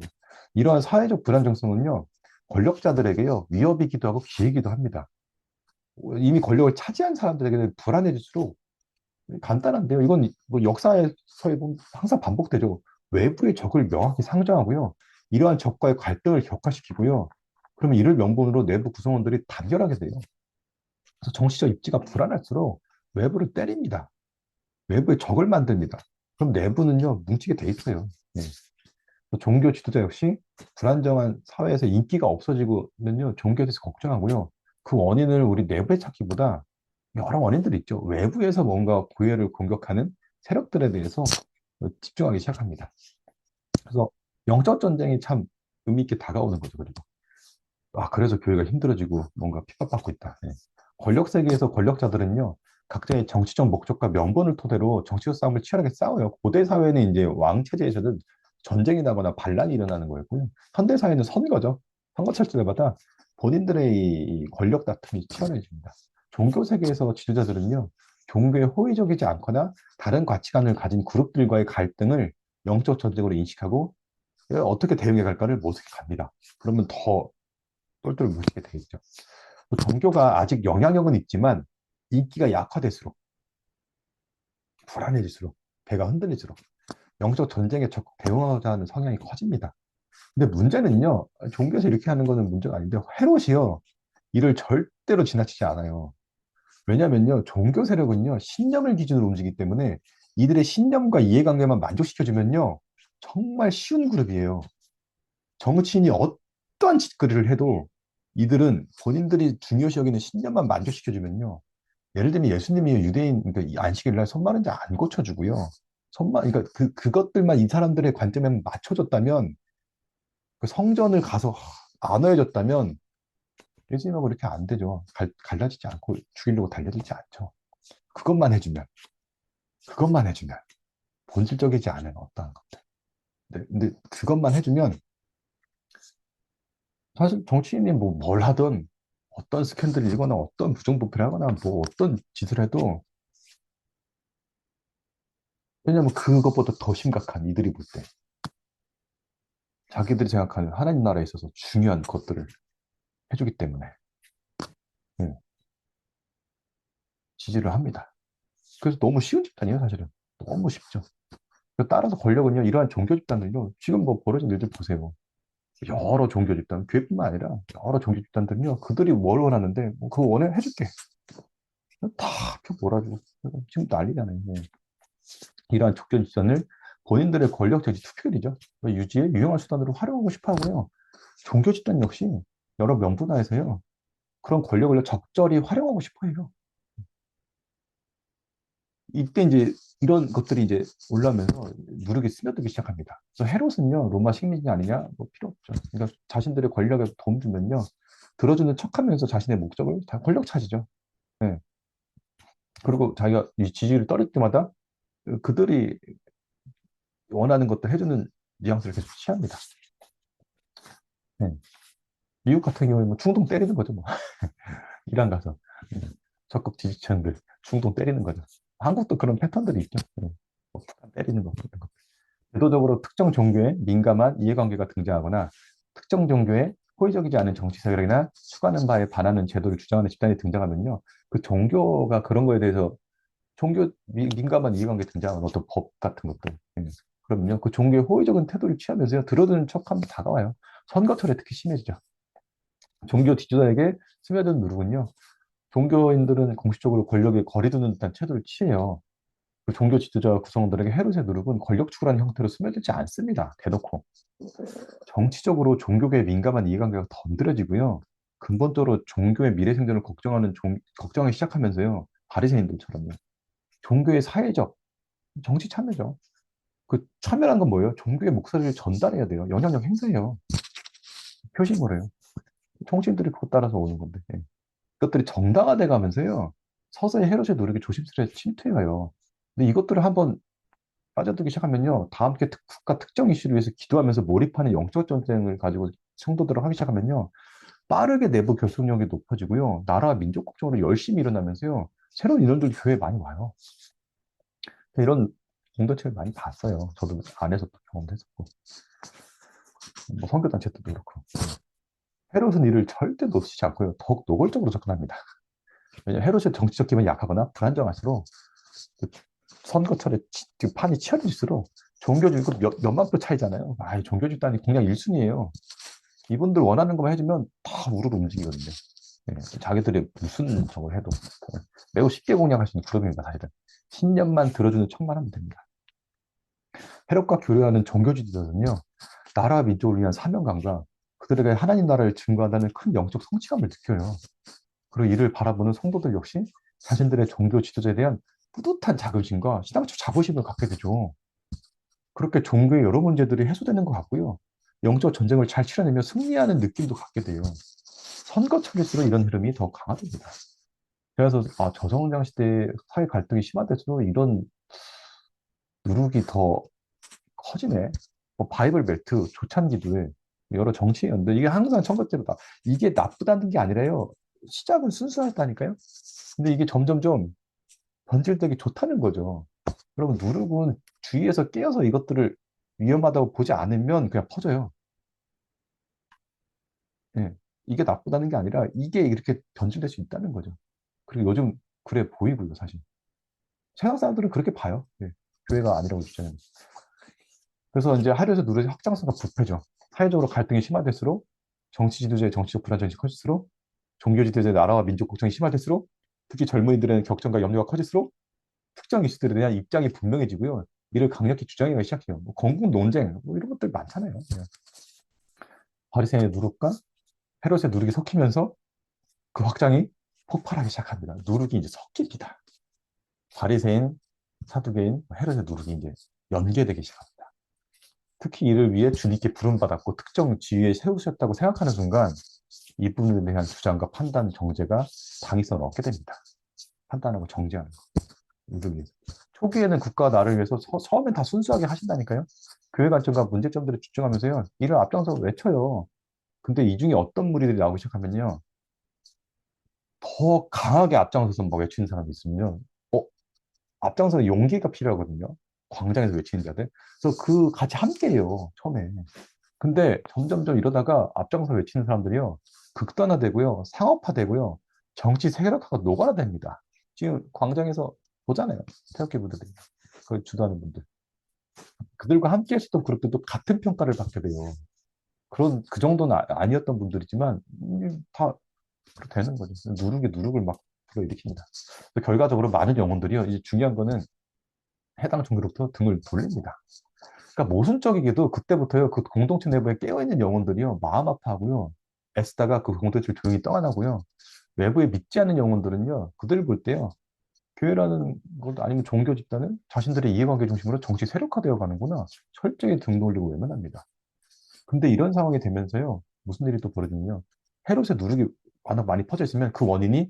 이러한 사회적 불안정성은요, 권력자들에게요, 위협이기도 하고 기회이기도 합니다. 이미 권력을 차지한 사람들에게는 불안해질수록 간단한데요. 이건 뭐 역사에서 보면 항상 반복되죠. 외부의 적을 명확히 상정하고요. 이러한 적과의 갈등을 격화시키고요. 그러면 이를 명분으로 내부 구성원들이 단결하게 돼요. 그래서 정치적 입지가 불안할수록 외부를 때립니다. 외부의 적을 만듭니다. 그럼 내부는요, 뭉치게 돼 있어요. 예. 종교 지도자 역시 불안정한 사회에서 인기가 없어지고는요, 종교에 대해서 걱정하고요. 그 원인을 우리 내부에 찾기보다 여러 원인들이 있죠. 외부에서 뭔가 교회를 공격하는 세력들에 대해서 집중하기 시작합니다. 그래서 영적 전쟁이 참 의미 있게 다가오는 거죠. 그리고 그래서 교회가 힘들어지고 뭔가 핍박받고 있다. 예. 권력 세계에서 권력자들은요, 각자의 정치적 목적과 명분을 토대로 정치적 싸움을 치열하게 싸워요. 고대 사회는 이제 왕 체제에서는 전쟁이 나거나 반란이 일어나는 거였고요. 현대 사회는 선거죠. 선거 철저마다 본인들의 이 권력 다툼이 치열해집니다. 종교 세계에서 지도자들은요, 종교에 호의적이지 않거나 다른 가치관을 가진 그룹들과의 갈등을 영적 전쟁으로 인식하고 어떻게 대응해 갈까를 모색해 갑니다. 그러면 더 똘똘 뭉치게 되겠죠. 종교가 아직 영향력은 있지만 인기가 약화될수록 불안해질수록 배가 흔들릴수록 영적 전쟁에 적극 대응하고자 하는 성향이 커집니다. 근데 문제는요, 종교에서 이렇게 하는 거는 문제가 아닌데 헤롯이요, 이를 절대로 지나치지 않아요. 왜냐면요, 종교 세력은요, 신념을 기준으로 움직이기 때문에 이들의 신념과 이해관계만 만족시켜주면요, 정말 쉬운 그룹이에요. 정치인이 어떠한 짓거리를 해도 이들은 본인들이 중요시 여기는 신념만 만족시켜주면요, 예를 들면 예수님이 유대인, 그러니까 이 안식일 날 손 마른지 안 고쳐주고요. 그러니까 그것들만 이 사람들의 관점에 맞춰줬다면, 그 성전을 가서 안 헤어졌다면, 예수님하고 이렇게 안 되죠. 갈라지지 않고 죽이려고 달려들지 않죠. 그것만 해주면, 그것만 해주면, 본질적이지 않은 어떠한 것들. 근데 그것만 해주면, 사실 정치인이 뭐 뭘 하든, 어떤 스캔들을 일거나 어떤 부정부패를 하거나 뭐 어떤 짓을 해도 왜냐하면 그것보다 더 심각한 이들이 볼 때 자기들이 생각하는 하나님 나라에 있어서 중요한 것들을 해주기 때문에 예, 지지를 합니다. 그래서 너무 쉬운 집단이에요, 사실은. 너무 쉽죠. 따라서 권력은요, 이러한 종교 집단들요, 지금 뭐 벌어진 일들 보세요. 여러 종교 집단, 교회뿐만 아니라 여러 종교 집단들은요, 그들이 뭘 원하는데, 뭐 그거 원해 해줄게. 다 몰아주고 지금 난리잖아요. 네. 이러한 종교 집단을 본인들의 권력 정치 투표율이죠. 유지에 유용한 수단으로 활용하고 싶어 하고요. 종교 집단 역시 여러 명분하에서요, 그런 권력을 적절히 활용하고 싶어 해요. 이때 이제 이런 것들이 이제 올라오면서 누르게 스며들기 시작합니다. 그래서 헤롯은요, 로마 식민지 아니냐? 뭐 필요 없죠. 그러니까 자신들의 권력에 도움 주면요, 들어주는 척하면서 자신의 목적을 다 권력 차지죠. 예. 그리고 자기가 이 지지를 떨릴 때마다 그들이 원하는 것도 해주는 뉘앙스를 계속 취합니다. 예. 미국 같은 경우에 뭐 중동 때리는 거죠, 뭐. 이란 가서 예. 적극 지지층들 중동 때리는 거죠. 한국도 그런 패턴들이 있죠. 예. 뭐 북한 때리는 거, 이런 거. 의도적으로 특정 종교에 민감한 이해관계가 등장하거나 특정 종교에 호의적이지 않은 정치 세력이나 추구하는 바에 반하는 제도를 주장하는 집단이 등장하면요. 그 종교가 그런 거에 대해서 민감한 이해관계 등장하는 어떤 법 같은 것들. 예. 그러면요. 그 종교에 호의적인 태도를 취하면서요. 들어드는 척하면 다가와요. 선거철에 특히 심해지죠. 종교 지도자에게 스며든 누르군요. 종교인들은 공식적으로 권력에 거리두는 듯한 태도를 취해요. 그 종교 지도자 구성원들에게 헤롯의 누룩은 권력 추구라는 형태로 스며들지 않습니다. 대놓고. 정치적으로 종교계에 민감한 이해관계가 건드려지고요. 근본적으로 종교의 미래 생존을 걱정하기 시작하면서요. 바리새인들처럼요. 종교의 사회적, 정치 참여죠. 그 참여란 건 뭐예요? 종교의 목소리를 전달해야 돼요. 영향력 행사예요. 표심으로요. 통신들이 그것 따라서 오는 건데. 예. 이것들이 정당화돼 가면서요. 서서히 헤롯의 노력이 조심스레 침투해가요. 근데 이것들을 한번 빠져들기 시작하면요. 다 함께 국가 특정 이슈를 위해서 기도하면서 몰입하는 영적 전쟁을 가지고 성도들을 하기 시작하면요. 빠르게 내부 결속력이 높아지고요. 나라와 민족 걱정으로 열심히 일어나면서요. 새로운 인원들이 교회에 많이 와요. 이런 공동체를 많이 봤어요. 저도 안에서 또 경험도 했었고. 뭐 선교단체 때도 그렇고. 헤롯은 이를 절대 놓치지 않고요. 더욱 노골적으로 접근합니다. 왜냐하면 헤롯의 정치적 기반이 약하거나 불안정할수록 그 선거철에 판이 치열해질수록 종교적 이거 몇만 표 차이잖아요. 종교 집단이 공약 1순위예요. 이분들 원하는 것만 해주면 다 우르르 움직이거든요. 예, 자기들이 무슨 저걸 해도 매우 쉽게 공략할 수 있는 그룹입니다, 사실은. 신념만 들어주는 척만 하면 됩니다. 헤롯과 교류하는 종교 지도자는요, 나라와 민족을 위한 사명감과 그들에게 하나님 나라를 증거한다는 큰 영적 성취감을 느껴요. 그리고 이를 바라보는 성도들 역시 자신들의 종교 지도자에 대한 뿌듯한 자긍심과 신앙적 자부심을 갖게 되죠. 그렇게 종교의 여러 문제들이 해소되는 것 같고요. 영적 전쟁을 잘 치러내며 승리하는 느낌도 갖게 돼요. 선거철일수록 이런 흐름이 더 강화됩니다. 그래서 저성장 시대 사회 갈등이 심화될수록 이런 누룩이 더 커지네. 뭐 바이블 벨트, 조찬기도회, 여러 정치인들 이게 항상 선거때보다 이게 나쁘다는 게 아니라요. 시작은 순수하다니까요. 근데 이게 점점점 변질되기 좋다는 거죠. 여러분 누룩은 주위에서 깨어서 이것들을 위험하다고 보지 않으면 그냥 퍼져요. 예. 이게 나쁘다는 게 아니라 이게 이렇게 변질될 수 있다는 거죠. 그리고 요즘 그래 보이고요, 사실. 세상 사람들은 그렇게 봐요. 예. 교회가 아니라고 주장해요. 그래서 이제 하루에서 누룩의 확장성과 부패죠. 사회적으로 갈등이 심화될수록 정치 지도자의 정치적 불안정이 커질수록 종교 지도자의 나라와 민족 걱정이 심화될수록 특히 젊은이들의 격정과 염려가 커질수록 특정 이슈들에 대한 입장이 분명해지고요. 이를 강력히 주장하기 시작해요. 뭐 건국 논쟁 뭐 이런 것들 많잖아요. 예. 바리새인의 누룩과 헤롯의 누룩이 섞이면서 그 확장이 폭발하기 시작합니다. 누룩이 이제 섞입니다. 바리새인, 사두개인, 헤롯의 누룩이 이제 연계되기 시작합니다. 특히 이를 위해 주님께 부름받았고 특정 지위에 세우셨다고 생각하는 순간 이분에 대한 주장과 판단, 정제가 당위성을 얻게 됩니다. 판단하고 정제하는 거. 이를 위해서. 초기에는 국가가 나를 위해서 처음엔 다 순수하게 하신다니까요. 교회 관점과 문제점들을 집중하면서요. 이를 앞장서 외쳐요. 근데 이 중에 어떤 무리들이 나오기 시작하면요. 더 강하게 앞장서서 막 외치는 사람이 있으면요. 앞장서는 용기가 필요하거든요. 광장에서 외치는 자들. 그래서 그 같이 함께해요, 처음에. 근데 점점점 이러다가 앞장서 외치는 사람들이요, 극단화되고요, 상업화되고요, 정치 세력화가 노가다됩니다. 지금 광장에서 보잖아요. 태극기 부대들, 그 주도하는 분들. 그들과 함께 했었던 그룹들도 같은 평가를 받게 돼요. 그 정도는 아니었던 분들이지만, 다 그렇게 되는 거죠. 누룩을 막 불러일으킵니다. 결과적으로 많은 영혼들이요, 이제 중요한 거는 해당 종교로부터 등을 돌립니다. 그러니까 모순적이게도 그때부터요, 그 공동체 내부에 깨어있는 영혼들이요, 마음 아파하고요, 애쓰다가 그 공동체를 조용히 떠나고요, 외부에 믿지 않는 영혼들은요, 그들 볼 때요, 교회라는 것 아니면 종교 집단은 자신들의 이해관계 중심으로 정치 세력화되어 가는구나, 철저히 등 돌리고 외면합니다. 근데 이런 상황이 되면서요, 무슨 일이 또 벌어지냐면, 헤롯의 누룩이 워낙 많이 퍼져 있으면 그 원인이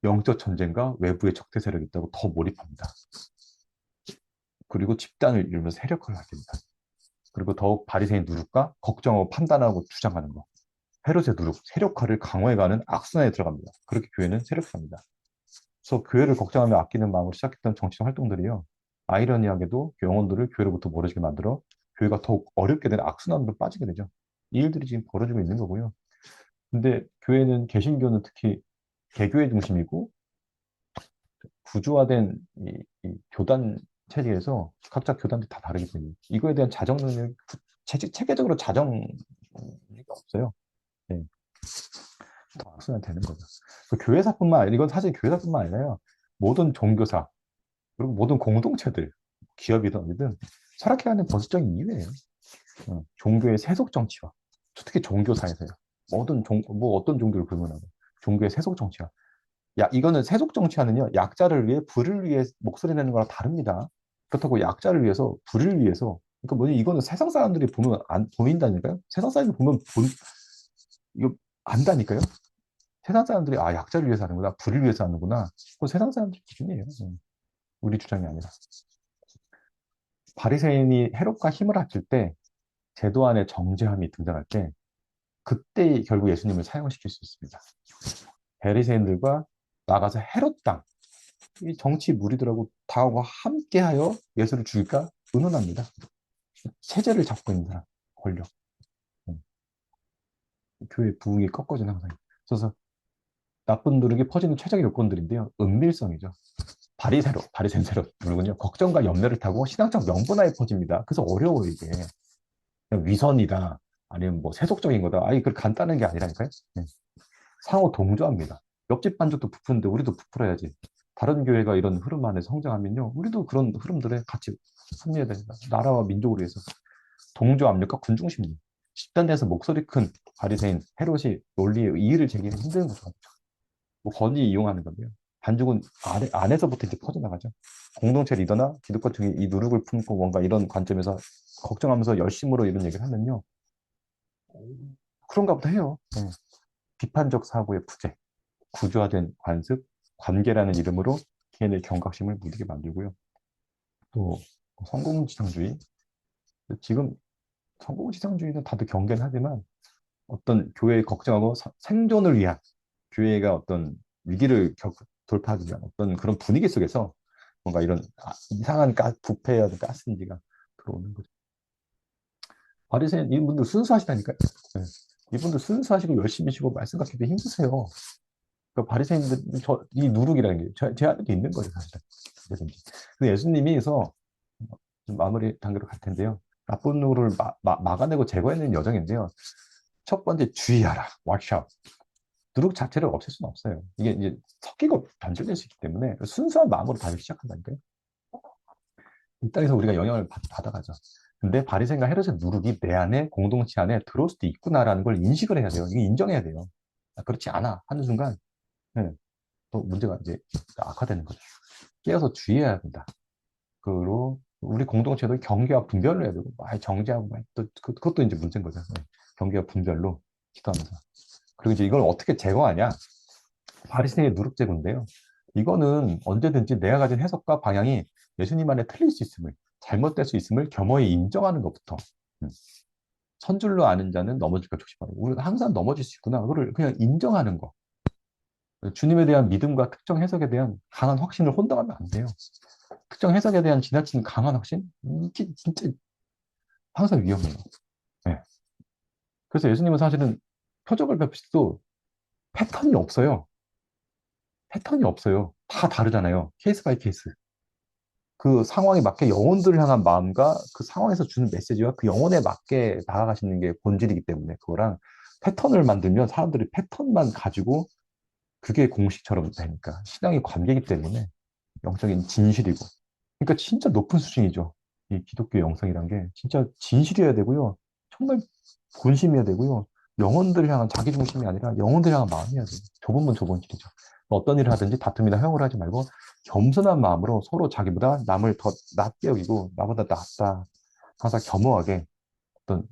영적 전쟁과 외부의 적대 세력이 있다고 더 몰입합니다. 그리고 집단을 이루면서 세력화를 하게 됩니다. 그리고 더욱 바리새인 누룩과 걱정하고 판단하고 주장하는 거. 헤롯의 누룩, 세력화를 강화해가는 악순환에 들어갑니다. 그렇게 교회는 세력화합니다. 그래서 교회를 걱정하며 아끼는 마음으로 시작했던 정치적 활동들이요, 아이러니하게도 영혼들을 교회로부터 멀어지게 만들어 교회가 더욱 어렵게 되는 악순환으로 빠지게 되죠. 이 일들이 지금 벌어지고 있는 거고요. 근데 교회는, 개신교는 특히 개교의 중심이고 구조화된 이 교단 체계에서 각자 교단들이 다 다르기 때문에 이거에 대한 자정 능력, 체계적으로 자정이 없어요. 네. 더 악순환 되는 거죠. 그 교회사뿐만 아니라, 이건 사실 교회사뿐만 아니라요, 모든 종교사 그리고 모든 공동체들, 기업이든 어디든 철학해야 하는 본질적인 이유예요. 종교의 세속 정치화, 특히 종교사에서요. 뭐 어떤 종교를 불문하고 종교의 세속 정치화. 이거는 세속 정치화는요, 약자를 위해 불을 위해 목소리 내는 거랑 다릅니다. 그렇다고 약자를 위해서 불을 위해서, 그러니까 뭐냐, 이거는 세상 사람들이 보면 안 보인다니까요. 세상 사람들이 보면 이거 안다니까요. 세상 사람들이 약자를 위해서 하는구나, 불을 위해서 하는구나. 그건 세상 사람들 기준이에요. 우리 주장이 아니라. 바리새인이 헤롯과 힘을 합칠 때, 제도 안에 정죄함이 등장할 때, 그때 결국 예수님을 사용시킬 수 있습니다. 바리새인들과 나가서 헤롯 땅, 이 정치 무리들하고 다하고 함께하여 예수를 죽일까 의논합니다. 체제를 잡고 있는 사람, 권력. 교회 부흥이 꺾어지는 항상. 그래서 나쁜 누룩이 퍼지는 최적의 요건들인데요, 은밀성이죠. 바리새인세로 누룩은요, 걱정과 염려를 타고 신앙적 명분화에 퍼집니다. 그래서 어려워요, 이게. 그냥 위선이다, 아니면 뭐 세속적인 거다. 그 간단한 게 아니라니까요. 네. 상호 동조합니다. 옆집 반죽도 부푸는데 우리도 부풀어야지. 다른 교회가 이런 흐름 안에 성장하면요, 우리도 그런 흐름들에 같이 승리해야 됩니다. 나라와 민족을 위해서. 동조 압력과 군중 심리. 집단 내에서 목소리 큰 바리새인 헤롯이 논리의 이의를 제기하기 힘든 거죠. 뭐 권위 이용하는 건데요. 반죽은 안에서부터 이제 퍼져나가죠. 공동체 리더나 기득권층이 이 누룩을 품고 뭔가 이런 관점에서 걱정하면서 열심으로 이런 얘기를 하면요, 그런가 보다 해요. 네. 비판적 사고의 부재, 구조화된 관습, 관계라는 이름으로 개인의 경각심을 무디게 만들고요. 또 성공지상주의. 지금 성공지상주의는 다들 경계는 하지만, 어떤 교회의 걱정하고 생존을 위한, 교회가 어떤 위기를 돌파하기 위한 어떤 그런 분위기 속에서 뭔가 이런 이상한 부패야 가스인지가 들어오는 거죠. 바리새인 이분들 순수하시다니까요. 네. 이분들 순수하시고 열심히시고 말씀 갖기도 힘드세요. 그러니까 바리새인들, 이 누룩이라는 게 제 안에도 있는 거죠, 사실은. 근데 예수님이서 좀 마무리 단계로 갈 텐데요. 나쁜 누룩을 막아내고 제거해내는 여정인데요. 첫 번째, 주의하라. watch out. 누룩 자체를 없앨 수는 없어요. 이게 이제 섞이고 변질될 수 있기 때문에 순수한 마음으로 다시 시작한다니까요. 이 땅에서 우리가 영향을 받아가죠. 근데 바리새인과 헤롯의 누룩이 내 안에, 공동체 안에 들어올 수도 있구나라는 걸 인식을 해야 돼요. 이게 인정해야 돼요. 그렇지 않아 하는 순간, 네, 또 문제가 이제 악화되는 거죠. 깨어서 주의해야 된다. 그리고 우리 공동체도 경계와 분별로 해야 되고, 정죄하고 또 그것도 이제 문제인 거죠. 네. 경계와 분별로 기도하면서. 그리고 이제 이걸 어떻게 제거하냐? 바리새인의 누룩 제거인데요. 이거는 언제든지 내가 가진 해석과 방향이 예수님 안에 틀릴 수 있음을, 잘못될 수 있음을 겸허히 인정하는 것부터. 선줄로 아는 자는 넘어질까 조심하고, 우리가 항상 넘어질 수 있구나, 그걸 그냥 인정하는 거. 주님에 대한 믿음과 특정 해석에 대한 강한 확신을 혼동하면 안 돼요. 특정 해석에 대한 지나친 강한 확신? 이게 진짜 항상 위험해요. 네. 그래서 예수님은 사실은 표적을 뵙시도 패턴이 없어요. 패턴이 없어요. 다 다르잖아요. 케이스 바이 케이스. 그 상황에 맞게 영혼들을 향한 마음과 그 상황에서 주는 메시지와 그 영혼에 맞게 나아가시는 게 본질이기 때문에 그거랑 패턴을 만들면 사람들이 패턴만 가지고 그게 공식처럼 되니까 신앙이 관계이기 때문에 영적인 진실이고 그러니까 진짜 높은 수준이죠. 이 기독교 영성이란 게 진짜 진실이어야 되고요. 정말 본심이어야 되고요. 영혼들을 향한 자기 중심이 아니라 영혼들을 향한 마음이어야 돼요. 좁은 문 좁은 길이죠. 어떤 일을 하든지 다툼이나 형을 하지 말고 겸손한 마음으로 서로 자기보다 남을 더 낮게 여기고 나보다 낫다. 항상 겸허하게 어떤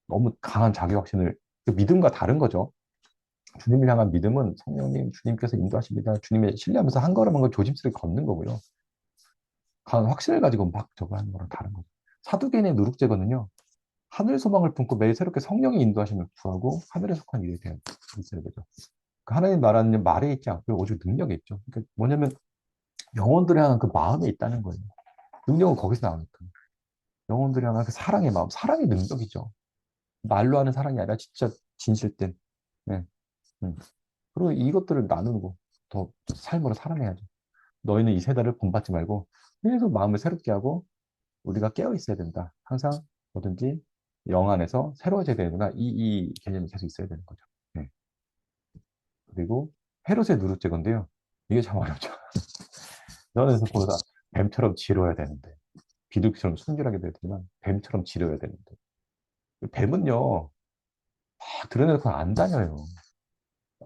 너무 강한 자기 확신을 그 믿음과 다른 거죠. 주님을 향한 믿음은 성령님 주님께서 인도하십니다. 주님의 신뢰하면서 한 걸음 한 걸 조심스레 걷는 거고요. 강한 확신을 가지고 막 저거 하는 거랑 다른 거죠. 사두개인의 누룩제거는요. 하늘 소망을 품고 매일 새롭게 성령의 인도하심을 구하고 하늘에 속한 일에 대한 있어야 되죠. 그 하나님 나라는 말에 있지 않고요. 오직 능력에 있죠. 그러니까 뭐냐면 영혼들을 향한 그 마음에 있다는 거예요. 능력은 거기서 나오니까. 영혼들을 향한 그 사랑의 마음, 사랑의 능력이죠. 말로 하는 사랑이 아니라 진짜 진실된. 네. 음. 그리고 이것들을 나누고 더 삶으로 살아내야죠. 너희는 이 세대를 본받지 말고 계속 마음을 새롭게 하고 우리가 깨어 있어야 된다. 항상 뭐든지 영 안에서 새로워져야 되는구나. 이 개념이 계속 있어야 되는 거죠. 네. 그리고 헤롯의 누룩제건데요. 이게 참 어렵죠. 저는 보다 뱀처럼 지루해야 되는데 비둘기처럼 순결하게 돼야 되지만 뱀처럼 지루해야 되는데 뱀은요 막 드러내놓고 안 다녀요.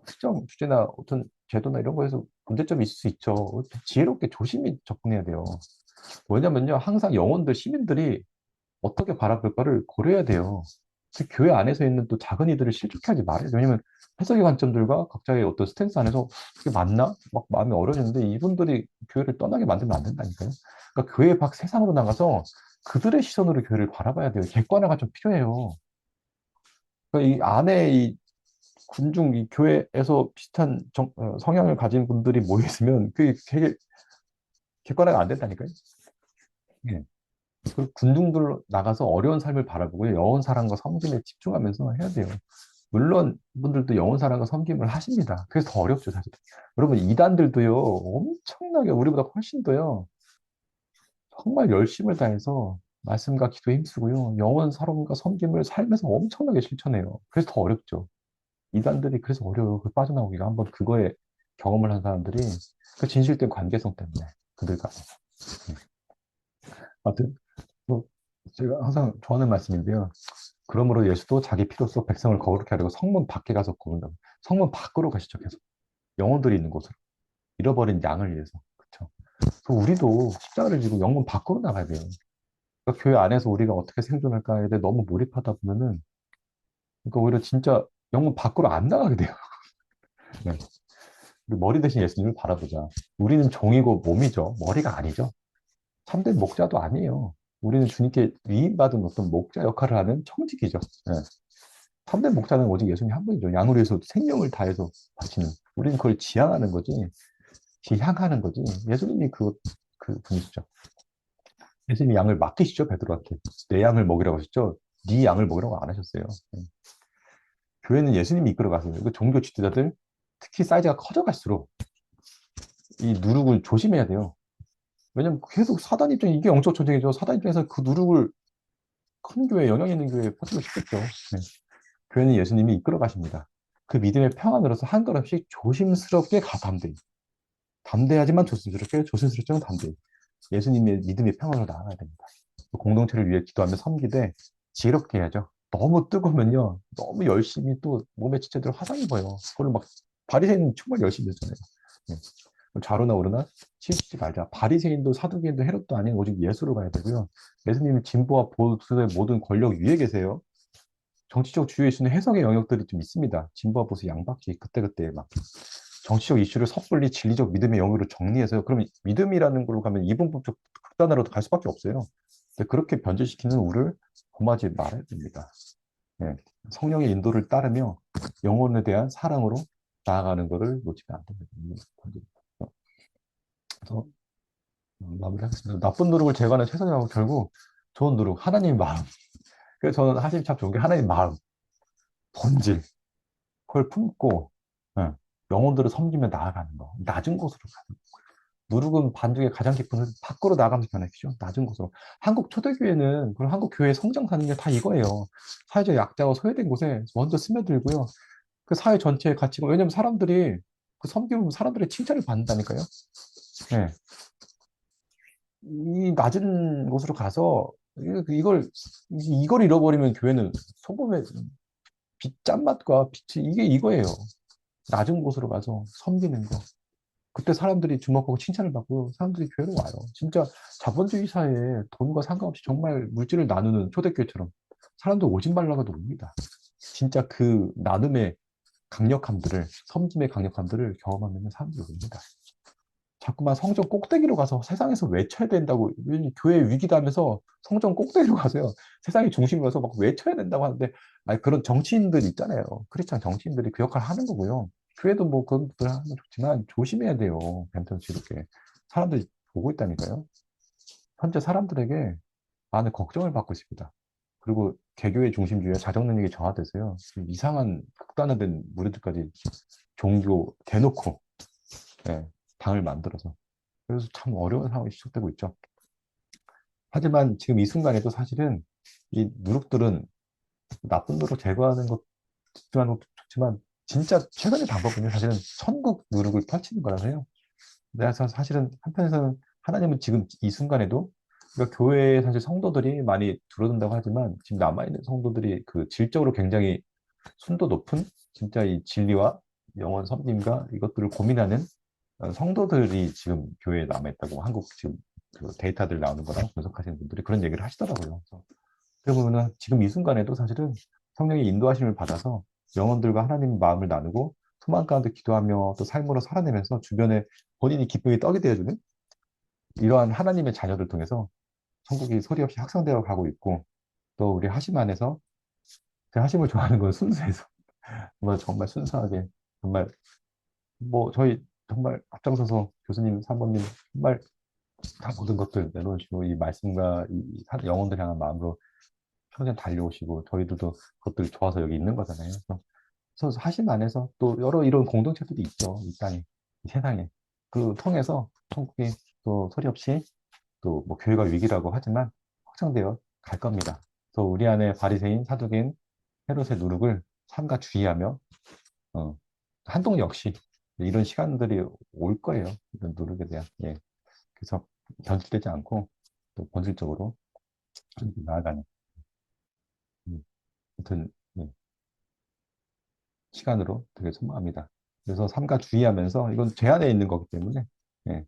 특정 주제나 어떤 제도나 이런 거에서 문제점이 있을 수 있죠. 지혜롭게 조심히 접근해야 돼요. 왜냐면요 항상 영혼들 시민들이 어떻게 바라볼 거를 고려해야 돼요. 그 교회 안에서 있는 또 작은 이들을 실족해 하지 말아요. 왜냐면 해석의 관점들과 각자의 어떤 스탠스 안에서 그게 맞나? 막 마음이 어려지는데 이분들이 교회를 떠나게 만들면 안 된다니까요. 그러니까 교회 밖 세상으로 나가서 그들의 시선으로 교회를 바라봐야 돼요. 객관화가 좀 필요해요. 그러니까 이 안에 이 군중, 이 교회에서 비슷한 성향을 가진 분들이 모여있으면 그게 되게 객관화가 안 된다니까요. 예. 그 군중들로 나가서 어려운 삶을 바라보고 영혼 사랑과 섬김에 집중하면서 해야 돼요. 물론 이분들도 영혼 사랑과 섬김을 하십니다. 그래서 더 어렵죠, 사실. 여러분 이단들도요 엄청나게 우리보다 훨씬 더요 정말 열심을 다해서 말씀과 기도에 힘쓰고요 영혼 사랑과 섬김을 삶에서 엄청나게 실천해요. 그래서 더 어렵죠. 이단들이 그래서 어려워요. 그 빠져나오기가 한번 그거에 경험을 한 사람들이 그 진실된 관계성 때문에 그들과 하여튼 뭐 제가 항상 좋아하는 말씀인데요. 그러므로 예수도 자기 피로써 백성을 거룩히 하려고 성문 밖에 가서 거룩한다. 성문 밖으로 가시죠, 계속. 영혼들이 있는 곳으로. 잃어버린 양을 위해서. 그렇죠. 우리도 십자가를 지고 영문 밖으로 나가야 돼요. 그러니까 교회 안에서 우리가 어떻게 생존할까에 대해 너무 몰입하다 보면은 그러니까 오히려 진짜 영문 밖으로 안 나가게 돼요. 네. 우리 머리 대신 예수님을 바라보자. 우리는 종이고 몸이죠. 머리가 아니죠. 참된 목자도 아니에요. 우리는 주님께 위임받은 어떤 목자 역할을 하는 청직이죠. 네. 참된 목자는 오직 예수님 한 분이죠. 양을 위해서 생명을 다해서 바치는. 우리는 그걸 지향하는 거지, 지향하는 거지. 예수님이 그 분이시죠. 예수님이 양을 맡기시죠, 베드로한테. 내 양을 먹이라고 하셨죠. 네 양을 먹이라고 안 하셨어요. 네. 교회는 예수님이 이끌어 가세요. 그 종교 지도자들, 특히 사이즈가 커져갈수록 이 누룩을 조심해야 돼요. 왜냐면 계속 사단 입장 이게 영적 전쟁이죠. 사단 입장에서 그 누룩을 큰 교회, 영향 있는 교회에 퍼뜨리고 싶겠죠. 네. 교회는 예수님이 이끌어 가십니다. 그 믿음의 평안으로서 한 걸음씩 조심스럽게 담대히. 담대하지만 조심스럽게, 조심스럽지만 담대히. 예수님의 믿음의 평안으로 나아가야 됩니다. 공동체를 위해 기도하며 섬기되 지혜롭게 해야죠. 너무 뜨거우면요. 너무 열심히 또 몸에 지체대로 화상 입어요. 그걸 막 바리새인은 정말 열심히 했잖아요. 네. 좌로나 우로나 치우치지 말자. 바리새인도 사두개인도 헤롯도 아닌 오직 예수로 가야 되고요. 예수님은 진보와 보수의 모든 권력 위에 계세요. 정치적 주요에 있는 해석의 영역들이 좀 있습니다. 진보와 보수 양박지 그때그때 막 정치적 이슈를 섣불리 진리적 믿음의 영역으로 정리해서요. 그럼 믿음이라는 걸로 가면 이분법적 극단으로 갈 수밖에 없어요. 근데 그렇게 변질시키는 우를 범하지 말아야 됩니다. 네. 성령의 인도를 따르며 영혼에 대한 사랑으로 나아가는 것을 놓치면 안 됩니다. 그래서 마무리하겠습니다. 나쁜 누룩을 제거하는 최선의 방법 결국 좋은 누룩, 하나님의 마음. 그래서 저는 하나님 참 좋은 게 하나님의 마음, 본질, 그걸 품고 예, 영혼들을 섬기며 나아가는 거. 낮은 곳으로 가는 거. 누룩은 반죽의 가장 깊은 밖으로 나가면서 변해지죠. 낮은 곳으로. 한국 초대교회는 그리고 한국 교회 성장 사는 게 다 이거예요. 사회적 약자와 소외된 곳에 먼저 스며들고요. 그 사회 전체의 가치가 왜냐면 사람들이 그 섬기면 사람들의 칭찬을 받는다니까요. 예. 이 낮은 곳으로 가서 이걸 잃어버리면 교회는 소금의 짠맛과 빛이 이게 이거예요. 낮은 곳으로 가서 섬기는 거. 그때 사람들이 주목하고 칭찬을 받고 사람들이 교회로 와요. 진짜 자본주의 사회에 돈과 상관없이 정말 물질을 나누는 초대교회처럼 사람들 오진 말라고도 옵니다. 진짜 그 나눔의 강력함들을, 섬김의 강력함들을 경험하면 사람들이 옵니다. 자꾸만 성전 꼭대기로 가서 세상에서 외쳐야 된다고, 왜냐면 교회 위기다 하면서 성전 꼭대기로 가서요. 세상의 중심으로 가서 막 외쳐야 된다고 하는데, 아니, 그런 정치인들 있잖아요. 크리스찬 정치인들이 그 역할을 하는 거고요. 교회도 뭐 그런 분들 하면 좋지만 조심해야 돼요. 벤턴씨 이렇게. 사람들이 보고 있다니까요. 현재 사람들에게 많은 걱정을 받고 있습니다. 그리고 개교의 중심주의와 자정 능력이 저하돼서요. 이상한 극단화된 무리들까지 종교 대놓고 예, 당을 만들어서 그래서 참 어려운 상황이 시작되고 있죠. 하지만 지금 이 순간에도 사실은 이 누룩들은 나쁜 누룩 제거하는 것 좋지만 진짜 최선의 방법은요. 사실은 천국 누룩을 펼치는 거라서요. 그래서 사실은 한편에서는 하나님은 지금 이 순간에도 그러니까 교회에 사실 성도들이 많이 줄어든다고 하지만 지금 남아있는 성도들이 그 질적으로 굉장히 순도 높은 진짜 이 진리와 영원 섬김과 이것들을 고민하는 성도들이 지금 교회에 남아있다고 한국 지금 그 데이터들 나오는 거랑 분석하시는 분들이 그런 얘기를 하시더라고요. 그래서 어떻게 보면은 지금 이 순간에도 사실은 성령의 인도하심을 받아서 영혼들과 하나님 마음을 나누고 소망 가운데 기도하며 또 삶으로 살아내면서 주변에 본인이 기쁨이 떡이 되어주는 이러한 하나님의 자녀들 통해서 천국이 소리 없이 확산되어 가고 있고 또 우리 하심 안에서 제 하심을 좋아하는 건 순수해서 정말 순수하게 정말 뭐 저희 정말 앞장서서 교수님, 사모님 정말 다 모든 것들 내놓으시고 이 말씀과 이 영혼들 향한 마음으로 평생 달려오시고 저희들도 그것들이 좋아서 여기 있는 거잖아요. 그래서 하심 안에서 또 여러 이런 공동체들이 있죠. 이 땅에, 이 세상에. 그 통해서 천국이 또 소리 없이 또 뭐 교회가 위기라고 하지만 확장되어 갈 겁니다. 그래서 우리 안에 바리새인, 사두개인, 헤롯의 누룩을 삼가 주의하며 어, 한동 역시 이런 시간들이 올 거예요. 이런 누룩에 대한. 예. 그래서 변질되지 않고 또 본질적으로 나아가는 아무튼 예, 시간으로 되게 소망합니다. 그래서 삼가 주의하면서 이건 제 안에 있는 거기 때문에 예,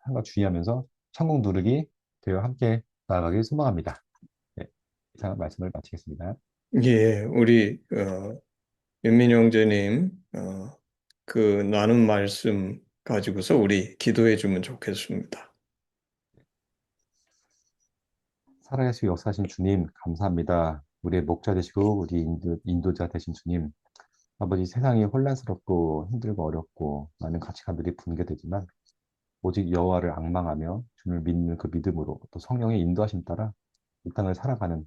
삼가 주의하면서 천국 누르기 되어 함께 나아가길 소망합니다. 예, 이상 말씀을 마치겠습니다. 예, 우리 윤민 형제님 그 나눈 말씀 가지고서 우리 기도해 주면 좋겠습니다. 살아계시고 역사하신 주님 감사합니다. 우리의 목자 되시고 우리 인도자 되신 주님 아버지 세상이 혼란스럽고 힘들고 어렵고 많은 가치관들이 붕괴되지만 오직 여호와를 앙망하며 주님을 믿는 그 믿음으로 또 성령의 인도하심 따라 이 땅을 살아가는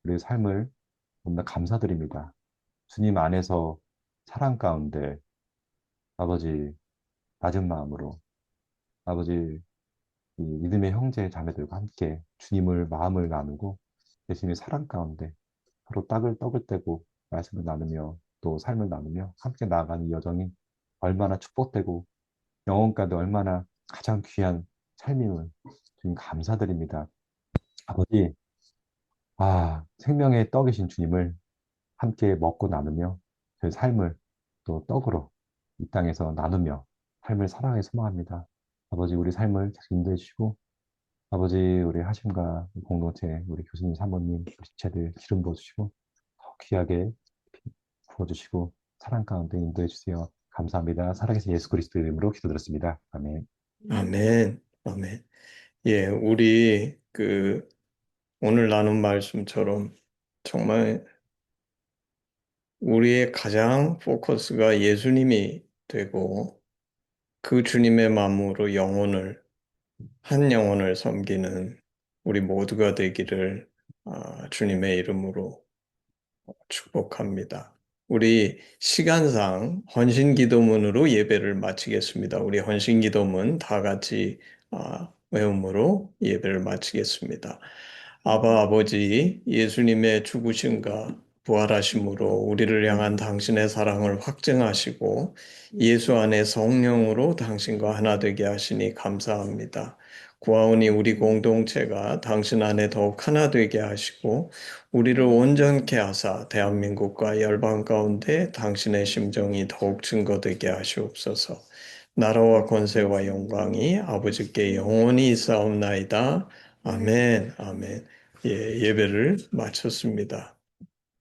우리의 삶을 너무나 감사드립니다. 주님 안에서 사랑 가운데 아버지 낮은 마음으로 아버지 이 믿음의 형제 자매들과 함께 주님을 마음을 나누고 예수님의 사랑 가운데 서로 떡을 떼고 말씀을 나누며 또 삶을 나누며 함께 나아가는 이 여정이 얼마나 축복되고 영혼까지 얼마나 가장 귀한 삶임을 주님 감사드립니다. 아버지, 생명의 떡이신 주님을 함께 먹고 나누며 그 삶을 또 떡으로 이 땅에서 나누며 삶을 살아가기 소망합니다. 아버지, 우리 삶을 계속 인도해 주시고 아버지, 우리 하심과 공동체, 우리 교수님, 사모님, 우리 지체들 기름 부어주시고 더 귀하게 부어주시고 사랑 가운데 인도해 주세요. 감사합니다. 살아계신 예수 그리스도의 이름으로 기도드렸습니다. 아멘. 아멘, 아멘. 예, 우리 그 오늘 나눈 말씀처럼 정말 우리의 가장 포커스가 예수님이 되고 그 주님의 마음으로 영혼을 한 영혼을 섬기는 우리 모두가 되기를 주님의 이름으로 축복합니다. 우리 시간상 헌신기도문으로 예배를 마치겠습니다. 우리 헌신기도문 다 같이 외음으로 예배를 마치겠습니다. 아바 아버지, 예수님의 죽으심과 부활하심으로 우리를 향한 당신의 사랑을 확증하시고 예수 안에 성령으로 당신과 하나 되게 하시니 감사합니다. 구하오니 우리 공동체가 당신 안에 더욱 하나 되게 하시고 우리를 온전케 하사 대한민국과 열방 가운데 당신의 심정이 더욱 증거되게 하시옵소서. 나라와 권세와 영광이 아버지께 영원히 있사옵나이다. 아멘, 아멘. 예, 예배를 마쳤습니다.